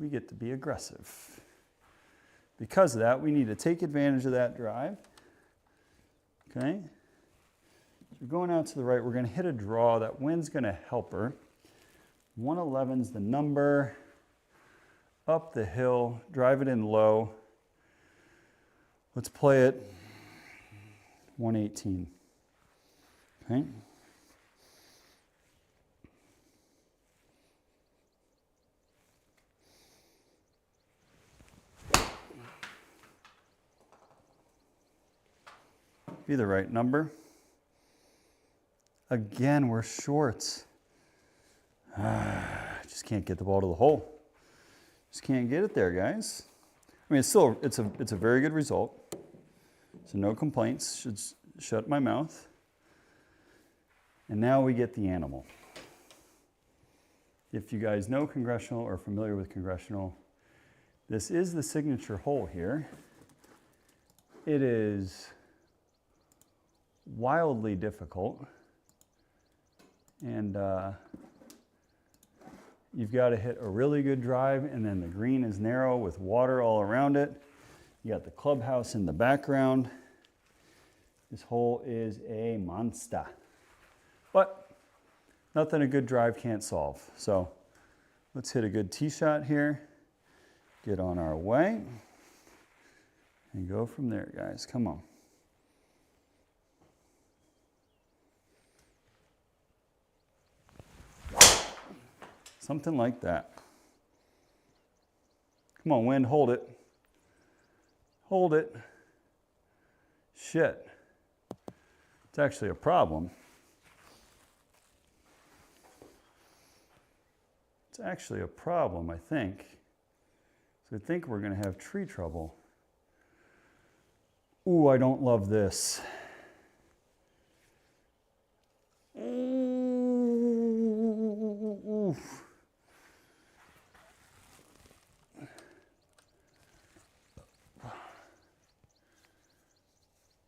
get to be aggressive. Because of that, we need to take advantage of that drive. Okay? So we're going out to the right. We're going to hit a draw. That wind's going to help her. 111's the number. Up the hill. Drive it in low. Let's play it 118. Okay? Be the right number. Again, we're short. Just can't get the ball to the hole. Just can't get it there, guys. I mean, it's a very good result. So no complaints. Should shut my mouth. And now we get the animal. If you guys know Congressional or are familiar with Congressional, this is the signature hole here. It is wildly difficult, and you've got to hit a really good drive, and then the green is narrow with water all around it. You got the clubhouse in the background. This hole is a monster, but nothing a good drive can't solve. So let's hit a good tee shot here, get on our way, and go from there, guys. Come on. Something like that. Come on, wind, hold it. Hold it. Shit. It's actually a problem. It's actually a problem, I think. So I think we're going to have tree trouble. Ooh, I don't love this. Ooh.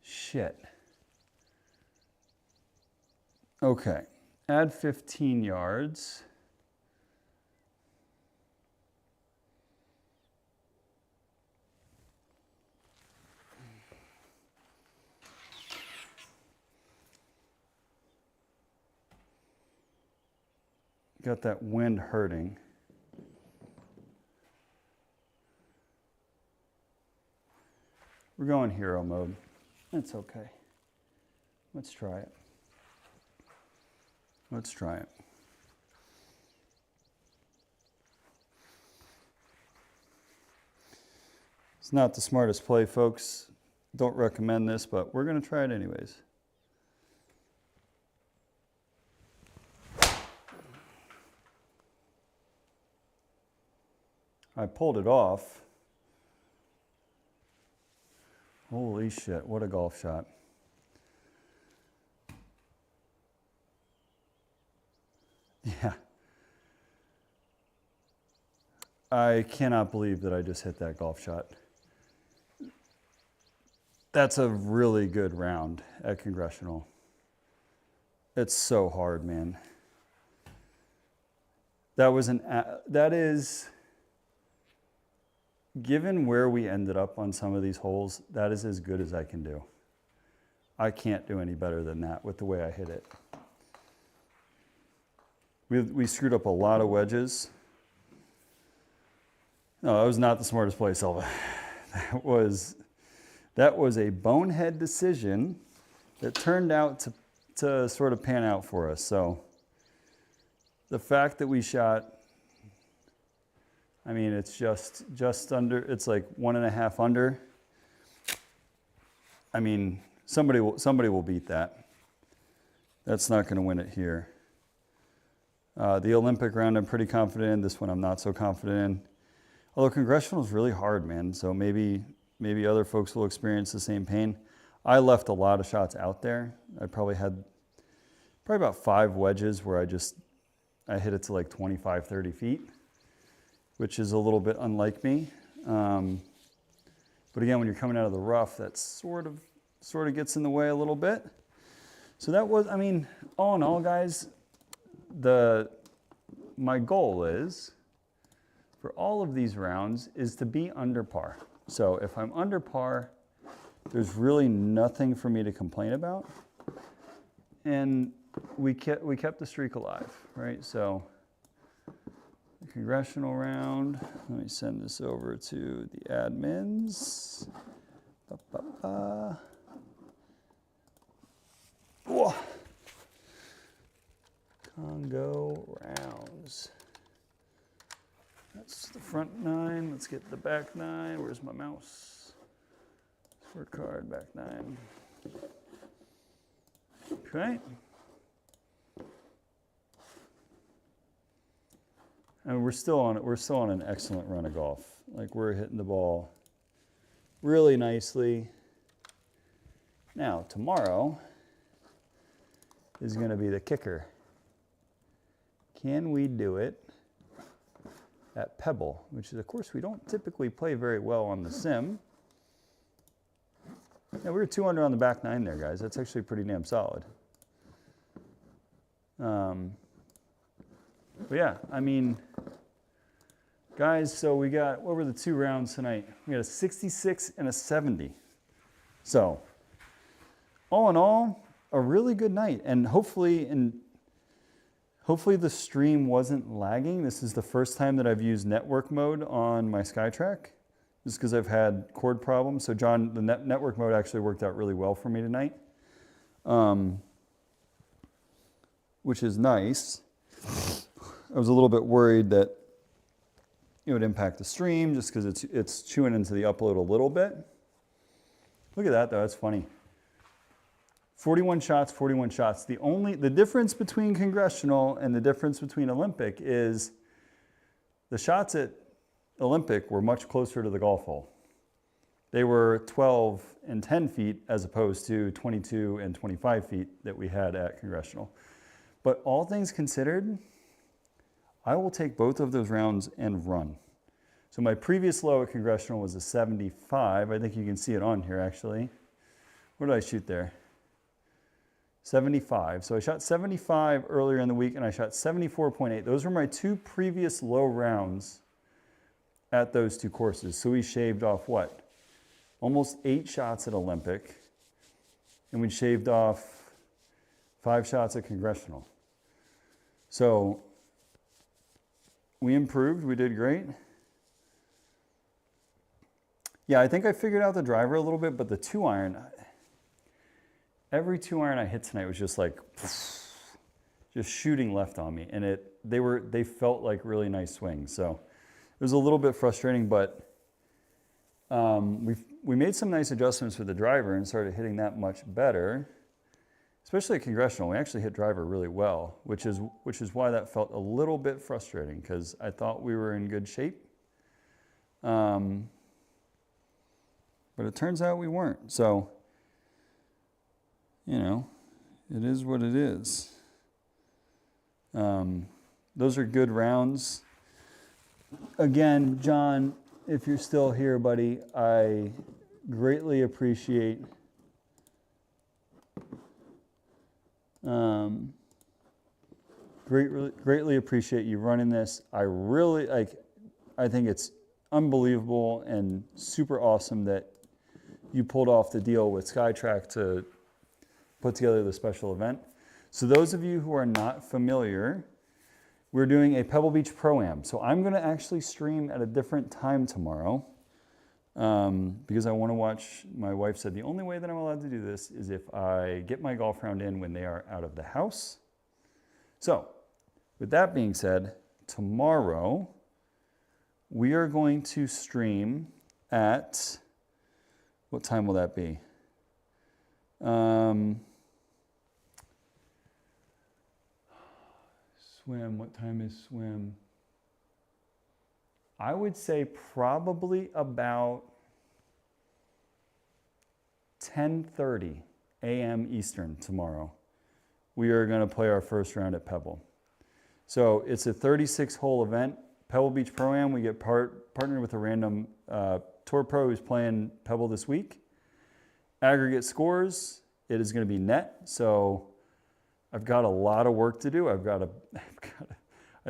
Shit. Okay, add 15 yards. Got that wind hurting. We're going hero mode. It's okay. Let's try it. Let's try it. It's not the smartest play, folks. Don't recommend this, but we're going to try it anyways. I pulled it off. Holy shit, what a golf shot. Yeah. I cannot believe that I just hit that golf shot. That's a really good round at Congressional. It's so hard, man. That is, given where we ended up on some of these holes, that is as good as I can do. I can't do any better than that with the way I hit it. We screwed up a lot of wedges. No, that was not the smartest play, Silva. That was a bonehead decision that turned out to sort of pan out for us. So the fact that we shot, I mean, it's just under, it's like 1.5 under. I mean, somebody will beat that. That's not going to win it here. The Olympic round I'm pretty confident in. This one I'm not so confident in. Although Congressional is really hard, man. So maybe other folks will experience the same pain. I left a lot of shots out there. I probably had about 5 wedges where I hit it to like 25, 30 feet, which is a little bit unlike me. But again, when you're coming out of the rough, that sort of gets in the way a little bit. So that was, I mean, all in all, guys, my goal is, for all of these rounds, is to be under par. So if I'm under par, there's really nothing for me to complain about. And we kept the streak alive, right? So the Congressional round, let me send this over to the admins. Whoa. Congo rounds. That's the front 9. Let's get the back 9. Where's my mouse? Scorecard, back 9. Okay. And we're still on an excellent run of golf. Like, we're hitting the ball really nicely. Now, tomorrow is going to be the kicker. Can we do it at Pebble, which is, of course, we don't typically play very well on the sim. Yeah, we were 2 under on the back 9 there, guys. That's actually pretty damn solid. But yeah, I mean, guys, so we got, what were the 2 rounds tonight? We got a 66 and a 70. So, all in all, a really good night. And hopefully the stream wasn't lagging. This is the first time that I've used network mode on my Skytrak, just because I've had cord problems. So John, the network mode actually worked out really well for me tonight, which is nice. I was a little bit worried that it would impact the stream just because it's chewing into the upload a little bit. Look at that though, that's funny. 41 shots, 41 shots. The difference between Congressional and the difference between Olympic is the shots at Olympic were much closer to the golf hole. They were 12 and 10 feet as opposed to 22 and 25 feet that we had at Congressional. But all things considered, I will take both of those rounds and run. So my previous low at Congressional was a 75. I think you can see it on here actually. What did I shoot there? 75. So I shot 75 earlier in the week and I shot 74.8. Those were my 2 previous low rounds at those 2 courses. So we shaved off what? Almost 8 shots at Olympic. And we shaved off 5 shots at Congressional. So we improved, we did great. Yeah, I think I figured out the driver a little bit, but the 2-iron, every 2-iron I hit tonight was just like, just shooting left on me. And they felt like really nice swings. So it was a little bit frustrating, but we made some nice adjustments with the driver and started hitting that much better. Especially at Congressional, we actually hit driver really well, which is why that felt a little bit frustrating because I thought we were in good shape. But it turns out we weren't. So, you know, it is what it is. Those are good rounds. Again, John, if you're still here, buddy, I greatly appreciate greatly appreciate you running this. I think it's unbelievable and super awesome that you pulled off the deal with Skytrak to put together the special event. So those of you who are not familiar, we're doing a Pebble Beach Pro-Am. So I'm going to actually stream at a different time tomorrow because I want to watch. My wife said the only way that I'm allowed to do this is if I get my golf round in when they are out of the house. So with that being said, tomorrow we are going to stream at, what time will that be? Swim, what time is swim? I would say probably about 10:30 a.m. Eastern tomorrow, we are going to play our first round at Pebble. So it's a 36-hole event. Pebble Beach Pro-Am, we get partnered with a random tour pro who's playing Pebble this week. Aggregate scores, it is going to be net. So I've got a lot of work to do. I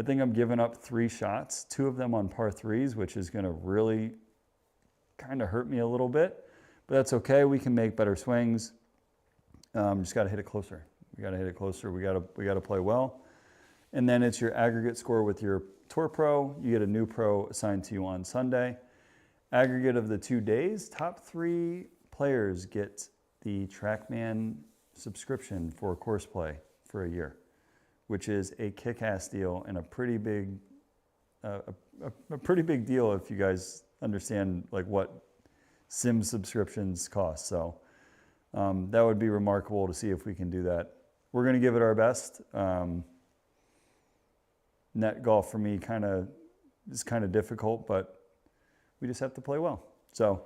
think I'm giving up 3 shots, 2 of them on par 3s, which is going to really kind of hurt me a little bit. But that's okay. We can make better swings. Just got to hit it closer. We got to hit it closer. We got to play well. And then it's your aggregate score with your tour pro. You get a new pro assigned to you on Sunday. Aggregate of the 2 days, top 3 players get the TrackMan subscription for course play for a year, which is a kick-ass deal and a pretty big deal if you guys understand like what sim subscriptions cost. So that would be remarkable to see if we can do that. We're going to give it our best. Net golf for me is kind of difficult, but we just have to play well. So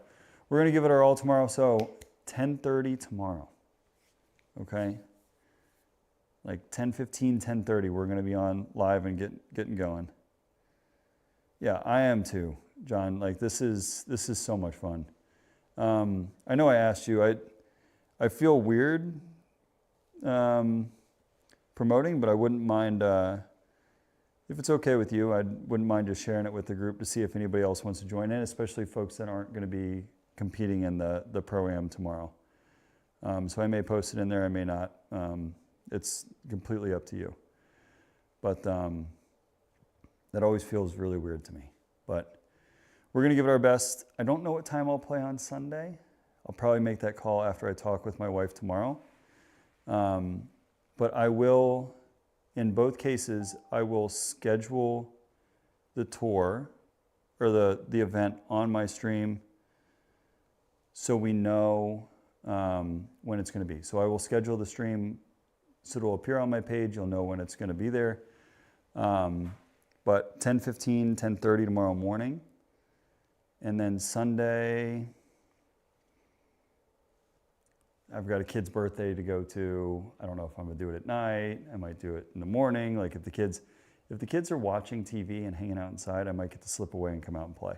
we're going to give it our all tomorrow. So 10:30 tomorrow. Okay. Like 10:15, 10:30, we're going to be on live and getting going. Yeah, I am too, John. Like this is so much fun. I know I asked you. I feel weird promoting, but I wouldn't mind. If it's okay with you, I wouldn't mind just sharing it with the group to see if anybody else wants to join in, especially folks that aren't going to be competing in the Pro-Am tomorrow. So I may post it in there, I may not. It's completely up to you. But that always feels really weird to me. But we're going to give it our best. I don't know what time I'll play on Sunday. I'll probably make that call after I talk with my wife tomorrow. But I will... In both cases, I will schedule the tour or the event on my stream so we know when it's going to be. So I will schedule the stream so it'll appear on my page. You'll know when it's going to be there. But 10:15, 10:30 tomorrow morning. And then Sunday, I've got a kid's birthday to go to. I don't know if I'm gonna do it at night. I might do it in the morning. Like if the kids are watching TV and hanging out inside, I might get to slip away and come out and play.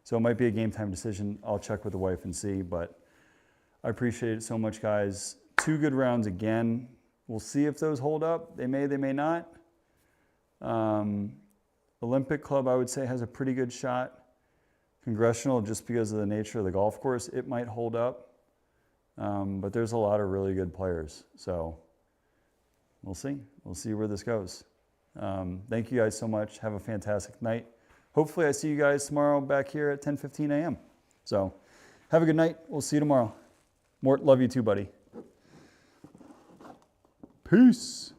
So it might be a game time decision. I'll check with the wife and see, but I appreciate it so much, guys. 2 good rounds again. We'll see if those hold up. They may not. Olympic Club, I would say, has a pretty good shot. Congressional, just because of the nature of the golf course, it might hold up. But there's a lot of really good players. So we'll see. We'll see where this goes. Thank you guys so much. Have a fantastic night. Hopefully I see you guys tomorrow back here at 10:15 a.m. So have a good night. We'll see you tomorrow. Mort, love you too, buddy. Peace.